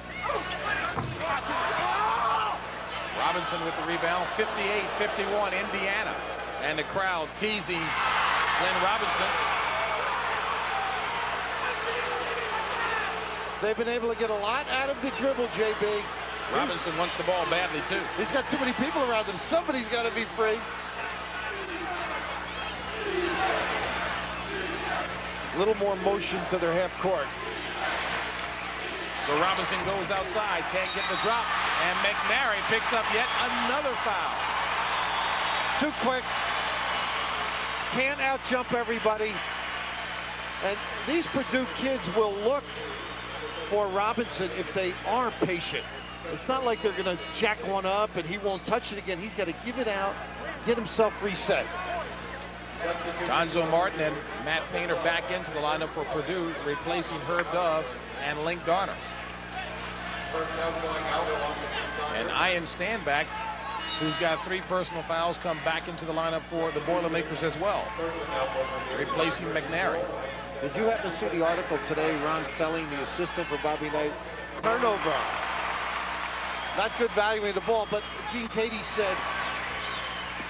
Speaker 1: Robinson with the rebound, 58-51, Indiana. And the crowd's teasing Glenn Robinson.
Speaker 6: They've been able to get a lot out of the dribble, JB.
Speaker 1: Robinson wants the ball badly, too.
Speaker 6: He's got too many people around him. Somebody's got to be free. A little more motion to their half court.
Speaker 1: So Robinson goes outside, can't get the drop, and McNary picks up yet another foul.
Speaker 6: Too quick. Can't out-jump everybody. And these Purdue kids will look for Robinson if they are patient. It's not like they're going to jack one up and he won't touch it again. He's got to give it out, get himself reset.
Speaker 1: Gonzo Martin and Matt Payne are back into the lineup for Purdue, replacing Herb Dove and Link Garner. And Ian Stanback, who's got 3 personal fouls, come back into the lineup for the Boilermakers as well, replacing McNary.
Speaker 6: Did you happen to see the article today, Ron Felling, the assistant for Bobby Knight? Turnover. Not good valuing the ball, but Gene Katie said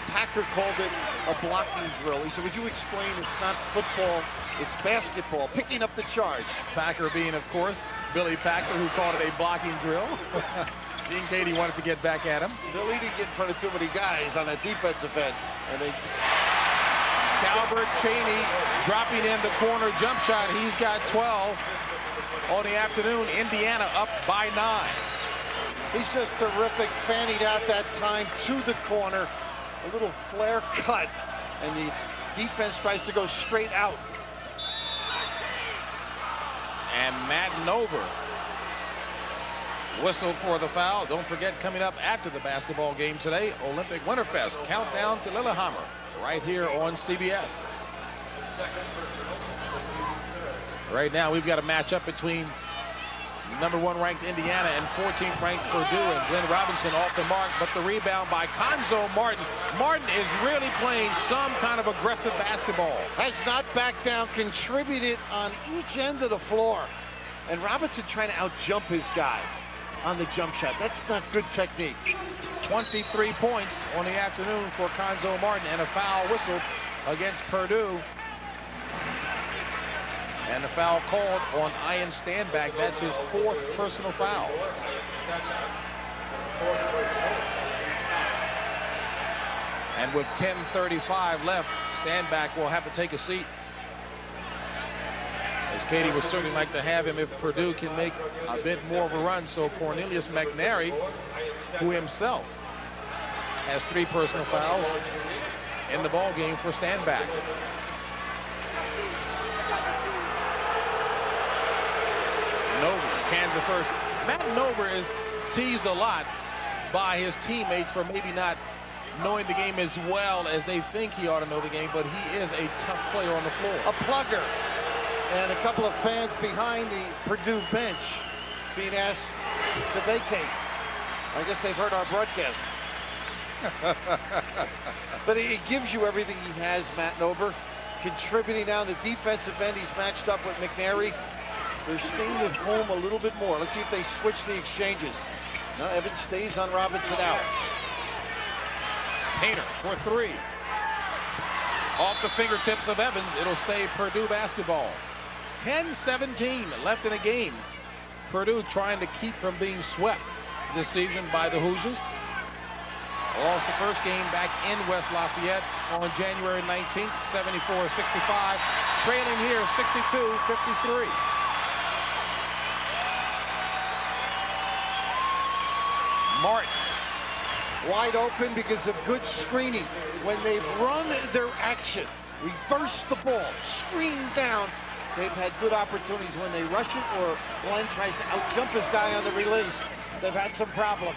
Speaker 6: Packer called it a blocking drill. He said, would you explain it's not football, it's basketball, picking up the charge.
Speaker 1: Packer being, of course, Billy Packer, who called it a blocking drill. Gene Katie wanted to get back at him.
Speaker 6: Billy didn't get in front of too many guys on that defensive end. And they...
Speaker 1: Calvert Cheney dropping in the corner jump shot. He's got 12 on the afternoon. Indiana up by 9.
Speaker 6: He's just terrific, fanning out that time to the corner. A little flare cut, and the defense tries to go straight out.
Speaker 1: And Matt Nover whistled for the foul. Don't forget, coming up after the basketball game today, Olympic Winterfest countdown to Lillehammer, right here on CBS. Right now, we've got a matchup between #1 ranked Indiana and 14th ranked Purdue, and Glenn Robinson off the mark, but the rebound by Gonzo Martin. Martin is really playing some kind of aggressive basketball.
Speaker 6: Has not backed down, contributed on each end of the floor. And Robinson trying to out-jump his guy on the jump shot. That's not good technique.
Speaker 1: 23 points on the afternoon for Gonzo Martin, and a foul whistled against Purdue. And the foul called on Ian Stanback. That's his 4th personal foul. And with 10:35 left, Stanback will have to take a seat. As Katie would certainly like to have him if Purdue can make a bit more of a run. So Cornelius McNary, who himself has 3 personal fouls in the ball game for Stanback. Nover, Kansas first. Matt Nover is teased a lot by his teammates for maybe not knowing the game as well as they think he ought to know the game, but he is a tough player on the floor.
Speaker 6: A plugger. And a couple of fans behind the Purdue bench being asked to vacate. I guess they've heard our broadcast. But he gives you everything he has, Matt Nover. contributing now on the defensive end. He's matched up with McNary. They're staying at home a little bit more. Let's see if they switch the exchanges. No, Evans stays on Robinson out.
Speaker 1: Painter for three. Off the fingertips of Evans. It'll stay Purdue basketball. 10-17 left in the game. Purdue trying to keep from being swept this season by the Hoosiers. Lost the first game back in West Lafayette on January 19th, 74-65. Trailing here 62-53. Martin.
Speaker 6: Wide open because of good screening. When they've run their action, reverse the ball, screen down, they've had good opportunities. When they rush it or Glenn tries to outjump his guy on the release, they've had some problems.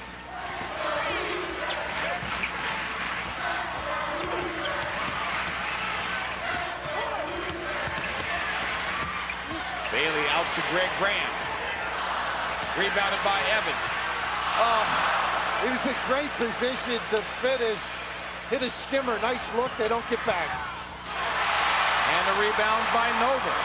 Speaker 1: Bailey out to Greg Graham. Rebounded by Evans.
Speaker 6: He was in great position to finish. Hit a skimmer. Nice look. They don't get back.
Speaker 1: And the rebound by Nova.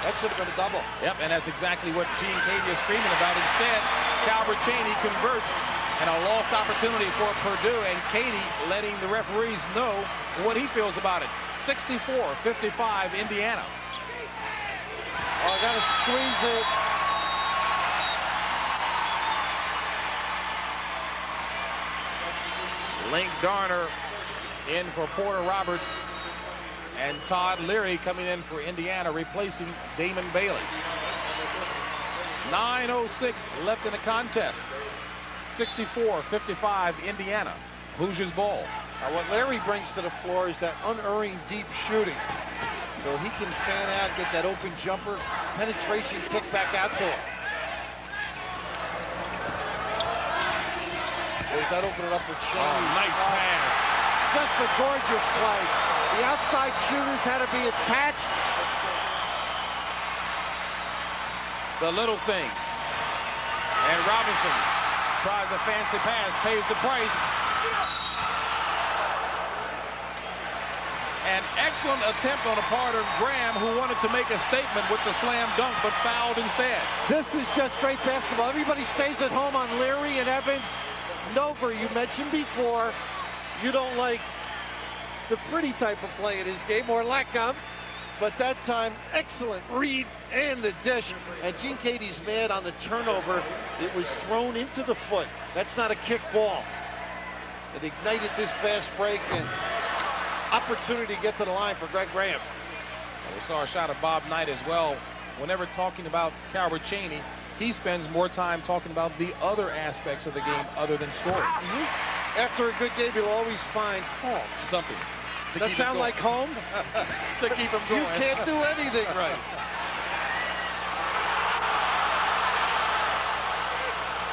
Speaker 6: That should have been a double.
Speaker 1: Yep, and that's exactly what Gene Cady is screaming about. Instead, Calvert Cheney converts, and a lost opportunity for Purdue, and Cady letting the referees know what he feels about it. 64-55 Indiana.
Speaker 6: Oh, I gotta squeeze it.
Speaker 1: Link Garner in for Porter Roberts, and Todd Leary coming in for Indiana, replacing Damon Bailey. 9:06 left in the contest. 64-55 Indiana. Hoosiers ball.
Speaker 6: Now what Larry brings to the floor is that unerring deep shooting. So he can fan out, get that open jumper, penetration, kick back out to him. Does that open it up for Cheney?
Speaker 1: Oh, nice pass.
Speaker 6: Just a gorgeous play. The outside shooters had to be attached.
Speaker 1: The little thing. And Robinson tries a fancy pass, pays the price. An excellent attempt on the part of Graham, who wanted to make a statement with the slam dunk, but fouled instead.
Speaker 6: This is just great basketball. Everybody stays at home on Leary and Evans. Nova, you mentioned before, you don't like the pretty type of play in this game, or lack of, but that time, excellent read and the dish. And Gene Cady's mad on the turnover. It was thrown into the foot. That's not a kick ball. It ignited this fast break and opportunity to get to the line for Greg Graham.
Speaker 1: We saw a shot of Bob Knight as well. Whenever talking about Calvert Cheney, he spends more time talking about the other aspects of the game other than scoring.
Speaker 6: After a good game, you'll always find faults.
Speaker 1: Something.
Speaker 6: Does that sound like home?
Speaker 1: To keep him going.
Speaker 6: You can't do anything right.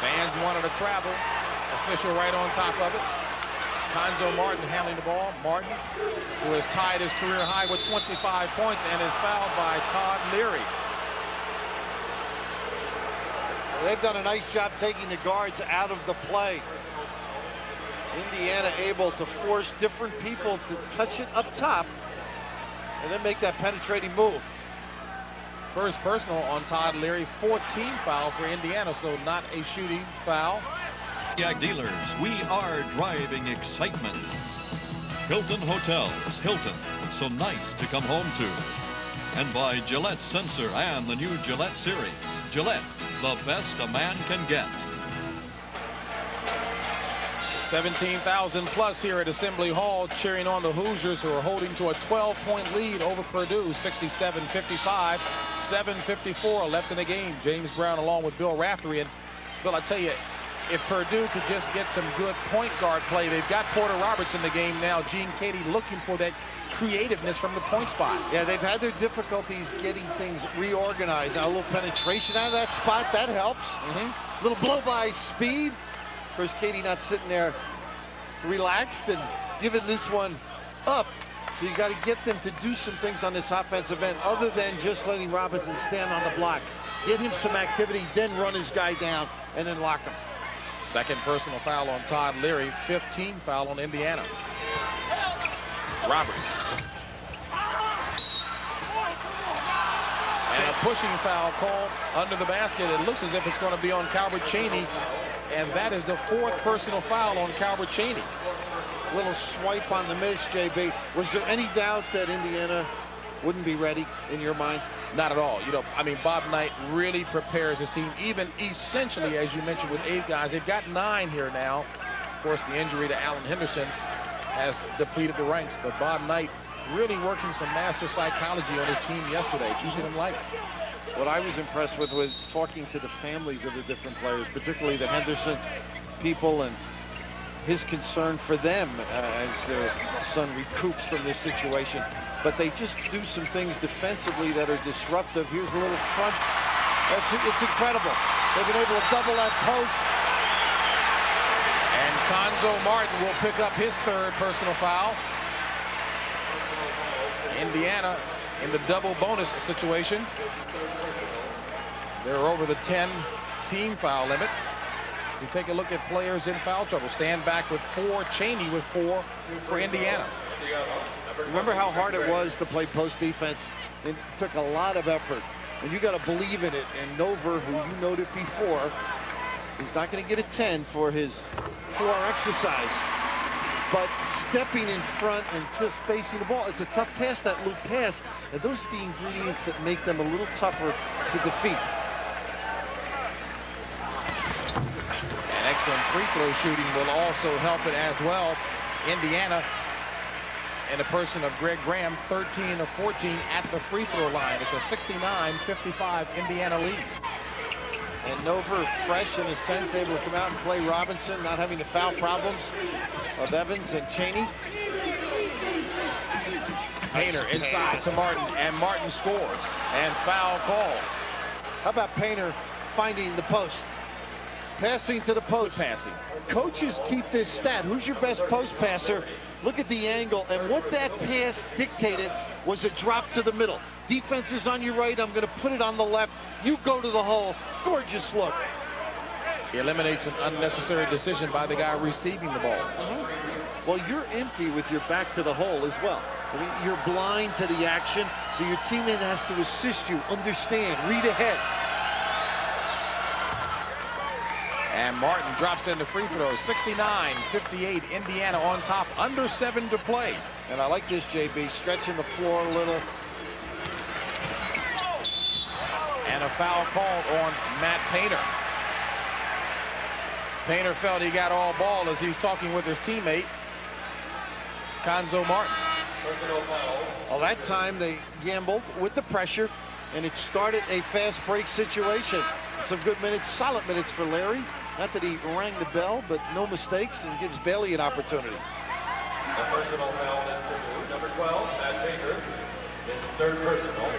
Speaker 1: Fans wanted to travel. Official right on top of it. Conzo Martin handling the ball. Martin, who has tied his career high with 25 points and is fouled by Todd Leary.
Speaker 6: They've done a nice job taking the guards out of the play. Indiana able to force different people to touch it up top and then make that penetrating move.
Speaker 1: First personal on Todd Leary, 14 foul for Indiana, so not a shooting foul.
Speaker 7: Pontiac dealers, we are driving excitement. Hilton Hotels, Hilton, so nice to come home to. And by Gillette Sensor and the new Gillette Series. Gillette, the best a man can get.
Speaker 1: 17,000 plus here at Assembly Hall cheering on the Hoosiers, who are holding to a 12-point lead over Purdue, 67-55, 7:54 left in the game. James Brown along with Bill Raftery. And Bill, I tell you, if Purdue could just get some good point guard play, they've got Porter Roberts in the game now. Gene Cady looking for that creativeness from the point spot.
Speaker 6: Yeah, they've had their difficulties getting things reorganized. Now a little penetration out of that spot, that helps. A little blow by speed. Of course, Cady not sitting there relaxed and giving this one up. So you got to get them to do some things on this offensive end other than just letting Robinson stand on the block. Get him some activity, then run his guy down, and then lock him.
Speaker 1: Second personal foul on Todd Leary, 15 foul on Indiana. Roberts. And a pushing foul called under the basket. It looks as if it's going to be on Calvert Chaney, and that is the fourth personal foul on Calvert Chaney.
Speaker 6: Little swipe on the miss, JB. Was there any doubt that Indiana wouldn't be ready in your mind?
Speaker 1: Not at all. You know, I mean, Bob Knight really prepares his team, even essentially, as you mentioned, with 8 guys. They've got 9 here now. Of course, the injury to Alan Henderson has depleted the ranks, but Bob Knight really working some master psychology on his team yesterday, keeping them light.
Speaker 6: What I was impressed with was talking to the families of the different players, particularly the Henderson people, and his concern for them as their son recoups from this situation. But they just do some things defensively that are disruptive. Here's a little front. It's incredible. They've been able to double that post.
Speaker 1: And Conzo Martin will pick up his third personal foul. Indiana in the double bonus situation. They're over the 10 team foul limit. You take a look at players in foul trouble. Stand back with 4. Chaney with 4 for Indiana.
Speaker 6: Remember how hard it was to play post defense? It took a lot of effort, and you got to believe in it. And Nover, who you noted before, he's not going to get a 10 for his floor exercise. But stepping in front and just facing the ball, it's a tough pass, that loop pass, and those are the ingredients that make them a little tougher to defeat.
Speaker 1: And excellent free throw shooting will also help it as well. Indiana, in the person of Greg Graham, 13 of 14 at the free throw line. It's a 69-55 Indiana lead.
Speaker 6: And Nover, fresh in a sense, able to come out and play Robinson, not having the foul problems of Evans and Chaney.
Speaker 1: Painter inside to Martin, and Martin scores. And foul call.
Speaker 6: How about Painter finding the post? Passing to the post.
Speaker 1: Passing.
Speaker 6: Coaches keep this stat. Who's your best post passer? Look at the angle, and what that pass dictated was a drop to the middle. Defense is on your right, I'm going to put it on the left. You go to the hole. Gorgeous look.
Speaker 1: He eliminates an unnecessary decision by the guy receiving the ball.
Speaker 6: Well, you're empty with your back to the hole as well. I mean, you're blind to the action, so your teammate has to assist you, understand, read ahead.
Speaker 1: And Martin drops in the free throw. 69-58, Indiana on top, under 7 to play.
Speaker 6: And I like this, JB, stretching the floor a little.
Speaker 1: And a foul called on Matt Painter. Painter felt he got all ball as he's talking with his teammate, Conzo Martin.
Speaker 6: Well, that time they gambled with the pressure, and it started a fast break situation. Some good minutes, solid minutes for Larry. Not that he rang the bell, but no mistakes, and gives Bailey an opportunity.
Speaker 3: The personal foul is Purdue. Number 12, Matt Baker, his third personal.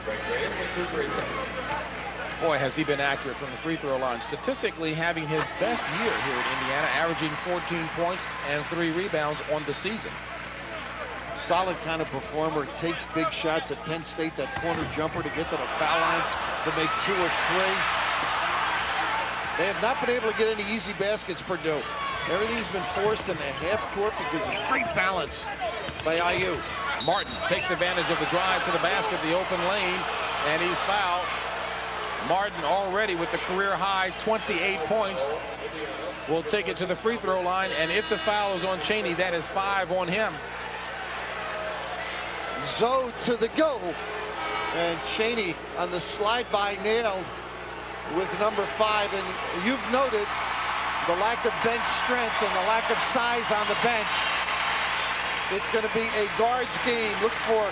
Speaker 3: Greg Graham with 2 free throws.
Speaker 1: Boy, has he been accurate from the free throw line. Statistically having his best year here at Indiana, averaging 14 points and 3 rebounds on the season.
Speaker 6: Solid kind of performer, takes big shots at Penn State, that corner jumper to get to the foul line to make 2 or 3. They have not been able to get any easy baskets, Purdue. Everything's been forced in the half court because of great balance by IU.
Speaker 1: Martin takes advantage of the drive to the basket, the open lane, and he's fouled. Martin already with the career high 28 points will take it to the free throw line, and if the foul is on Chaney, that is 5 on him.
Speaker 6: Zoe to the go, and Chaney on the slide by nailed with number 5, and you've noted the lack of bench strength and the lack of size on the bench. It's going to be a guards game. Look for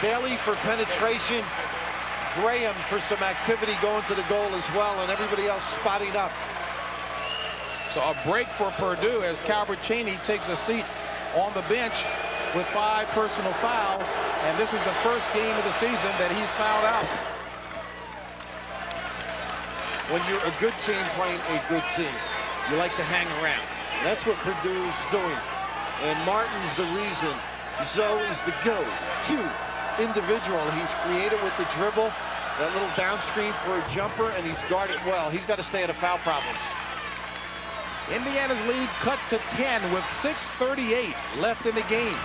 Speaker 6: Bailey for penetration, Graham for some activity going to the goal as well, and everybody else spotting up.
Speaker 1: So a break for Purdue as Calvert Chaney takes a seat on the bench with 5 personal fouls, and this is the first game of the season that he's fouled out.
Speaker 6: When you're a good team playing a good team, you like to hang around. That's what Purdue's doing. And Martin's the reason. Zoe is the go-to individual. He's creative with the dribble, that little down screen for a jumper, and he's guarded well. He's got to stay out of foul problems.
Speaker 1: Indiana's lead cut to 10 with 6:38 left in the game.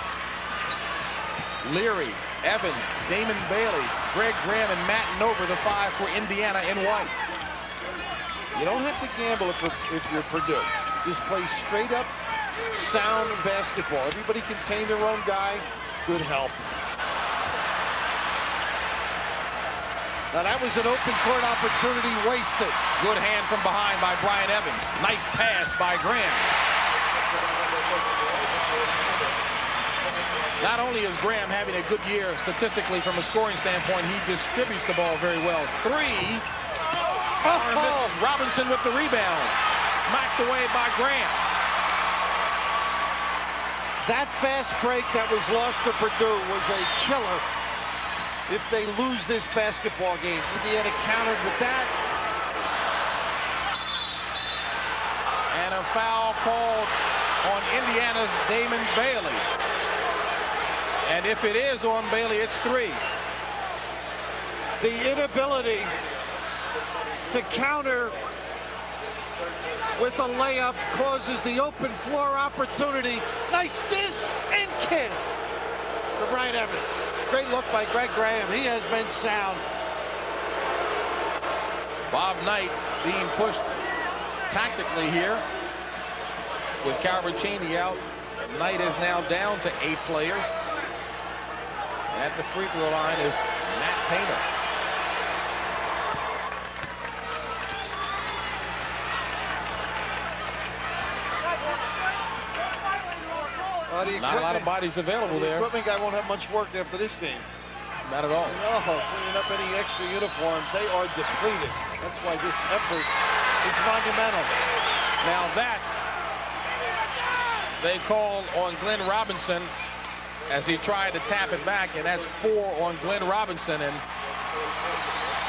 Speaker 1: Leary, Evans, Damon Bailey, Greg Graham, and Matt Nover, the 5 for Indiana in white.
Speaker 6: You don't have to gamble if you're Purdue. Just play straight up, sound basketball. Everybody contain their own guy. Good help. Now that was an open court opportunity wasted.
Speaker 1: Good hand from behind by Brian Evans. Nice pass by Graham. Not only is Graham having a good year statistically from a scoring standpoint, he distributes the ball very well. 3. Misses. Robinson with the rebound. Smacked away by Graham.
Speaker 6: That fast break that was lost to Purdue was a killer if they lose this basketball game. Indiana countered with that.
Speaker 1: And a foul called on Indiana's Damon Bailey. And if it is on Bailey, it's 3.
Speaker 6: The inability to counter with a layup causes the open floor opportunity. Nice dish and kiss for Brian Evans. Great look by Greg Graham. He has been sound.
Speaker 1: Bob Knight being pushed tactically here with Calvert Cheney out. Knight is now down to 8 players. At the free throw line is Matt Painter. Not a lot of bodies available there.
Speaker 6: The equipment guy won't have much work after this game.
Speaker 1: Not at all.
Speaker 6: No, cleaning up any extra uniforms. They are depleted. That's why this effort is monumental.
Speaker 1: Now that they call on Glenn Robinson as he tried to tap it back, and that's 4 on Glenn Robinson. And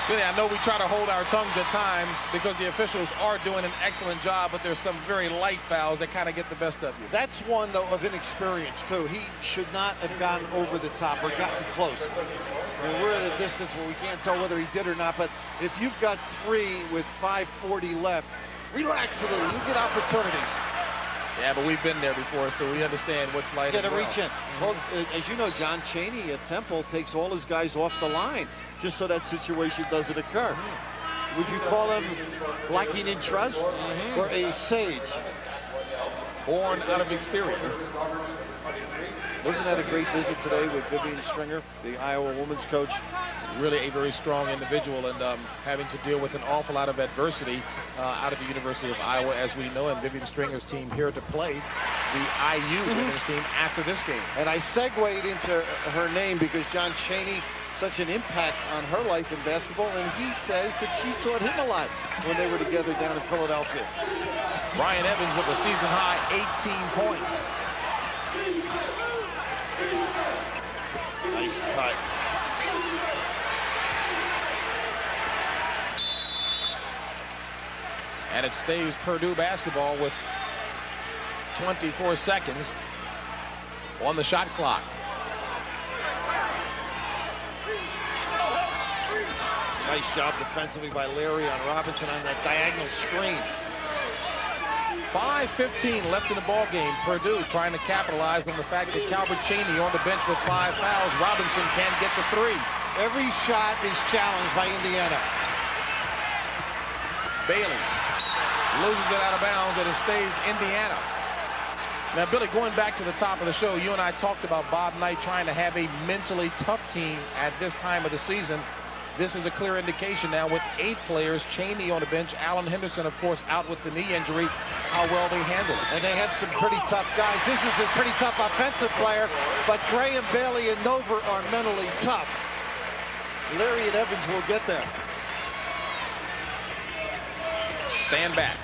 Speaker 1: Billy, I know we try to hold our tongues at times because the officials are doing an excellent job, but there's some very light fouls that kind of get the best of you.
Speaker 6: That's one, though, of inexperience, too. He should not have gone over the top or gotten close. I mean, we're at a distance where we can't tell whether he did or not, but if you've got 3 with 5:40 left, relax a little. You get opportunities.
Speaker 1: Yeah, but we've been there before, so we understand what's light as well.
Speaker 6: Reach in. Well, as you know, John Chaney at Temple takes all his guys off the line just so that situation doesn't occur. Would you call him lacking in trust or a sage?
Speaker 1: Born out of experience.
Speaker 6: Wasn't that a great visit today with Vivian Stringer, the Iowa women's coach?
Speaker 1: Really a very strong individual, and having to deal with an awful lot of adversity out of the University of Iowa, as we know, and Vivian Stringer's team here to play the IU women's team after this game.
Speaker 6: And I segued into her name because John Chaney, such an impact on her life in basketball, and he says that she taught him a lot when they were together down in Philadelphia.
Speaker 1: Brian Evans with a season-high 18 points.
Speaker 6: Nice cut.
Speaker 1: And it stays Purdue basketball with 24 seconds on the shot clock.
Speaker 6: Nice job defensively by Larry on Robinson on that diagonal screen.
Speaker 1: 5:15 left in the ball game. Purdue trying to capitalize on the fact that Calvert Cheney on the bench with 5 fouls. Robinson can't get to 3.
Speaker 6: Every shot is challenged by Indiana.
Speaker 1: Bailey loses it out of bounds, and it stays Indiana. Now, Billy, going back to the top of the show, you and I talked about Bob Knight trying to have a mentally tough team at this time of the season. This is a clear indication now with 8 players, Cheney on the bench, Alan Henderson, of course, out with the knee injury, how well they handle it.
Speaker 6: And they have some pretty tough guys. This is a pretty tough offensive player, but Graham, Bailey, and Nover are mentally tough. Larry and Evans will get there.
Speaker 1: Stand back.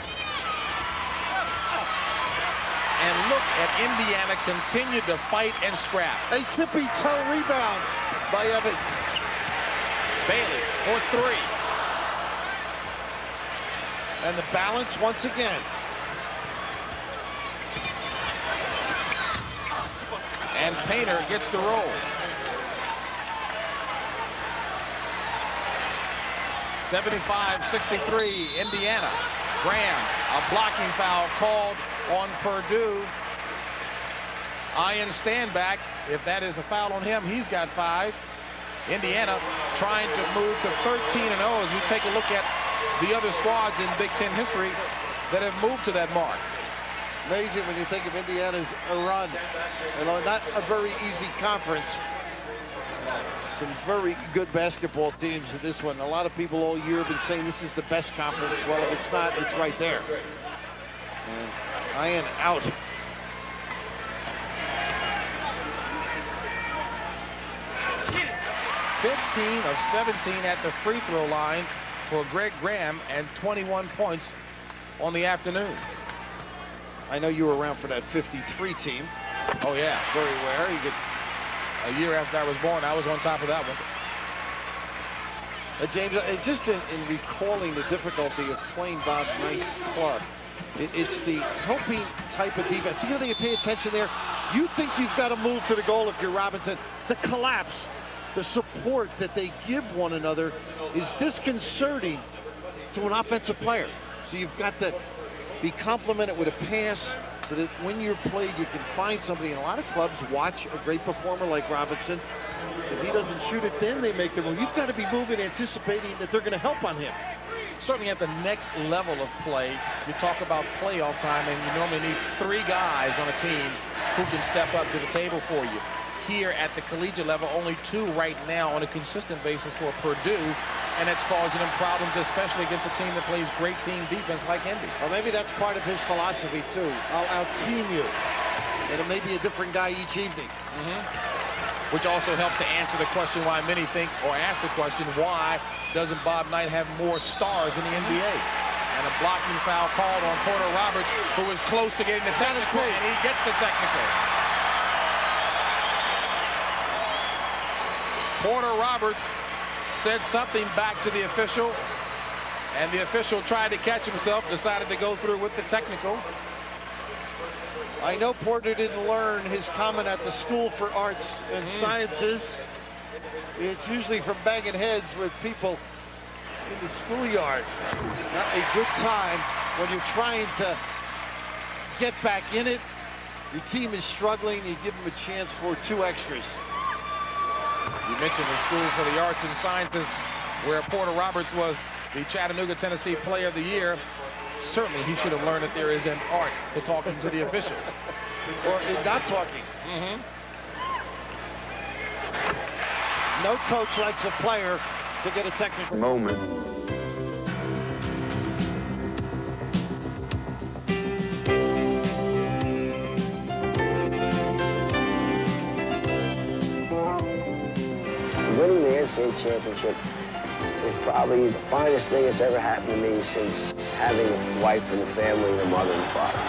Speaker 1: And look at Indiana continue to fight and scrap.
Speaker 6: A tippy-toe rebound by Evans.
Speaker 1: Bailey for 3.
Speaker 6: And the balance once again.
Speaker 1: And Painter gets the roll. 75-63, Indiana. Graham, a blocking foul called on Purdue. Ian Standback, if that is a foul on him, he's got 5. Indiana trying to move to 13-0 as we take a look at the other squads in Big Ten history that have moved to that mark.
Speaker 6: Amazing when you think of Indiana's run. You know, not a very easy conference. Some very good basketball teams in this one. A lot of people all year have been saying this is the best conference. Well, if it's not, it's right there. And Ian out.
Speaker 1: 15 of 17 at the free throw line for Greg Graham and 21 points on the afternoon.
Speaker 6: I know you were around for that 53 team.
Speaker 1: Oh, yeah.
Speaker 6: Very rare. You get
Speaker 1: a year after I was born, I was on top of that one.
Speaker 6: James, just in recalling the difficulty of playing Bob Knight's club, it's the helping type of defense. You know, you pay attention there. You think you've got to move to the goal if you're Robinson. The collapse, the support that they give one another is disconcerting to an offensive player. So you've got to be complimented with a pass so that when you're played, you can find somebody. And a lot of clubs watch a great performer like Robinson. If he doesn't shoot it, then they make the move. You've got to be moving, anticipating that they're going to help on him.
Speaker 1: Certainly at the next level of play, you talk about playoff time, and you normally need 3 guys on a team who can step up to the table for you. Here at the collegiate level, only 2 right now on a consistent basis for Purdue, and it's causing them problems, especially against a team that plays great team defense like Indy.
Speaker 6: Well, maybe that's part of his philosophy, too. I'll out-team you. And it may be a different guy each evening.
Speaker 1: Which also helps to answer the question why many think, or ask the question, why doesn't Bob Knight have more stars in the NBA? And a blocking foul called on Porter Roberts, who was close to getting the technical, and he gets the technical. Porter Roberts said something back to the official, and the official tried to catch himself, decided to go through with the technical.
Speaker 6: I know Porter didn't learn his comment at the School for Arts and Sciences. It's usually from banging heads with people in the schoolyard. Not a good time when you're trying to get back in it. Your team is struggling. You give them a chance for 2 extras.
Speaker 1: You mentioned the School for the Arts and Sciences, where Porter Roberts was the Chattanooga, Tennessee Player of the Year. Certainly he should have learned that there is an art to talking to the officials.
Speaker 6: Or not talking. No coach likes a player to get a technical moment.
Speaker 8: Winning the NCAA championship is probably the finest thing that's ever happened to me since having a wife and a family and a mother and father.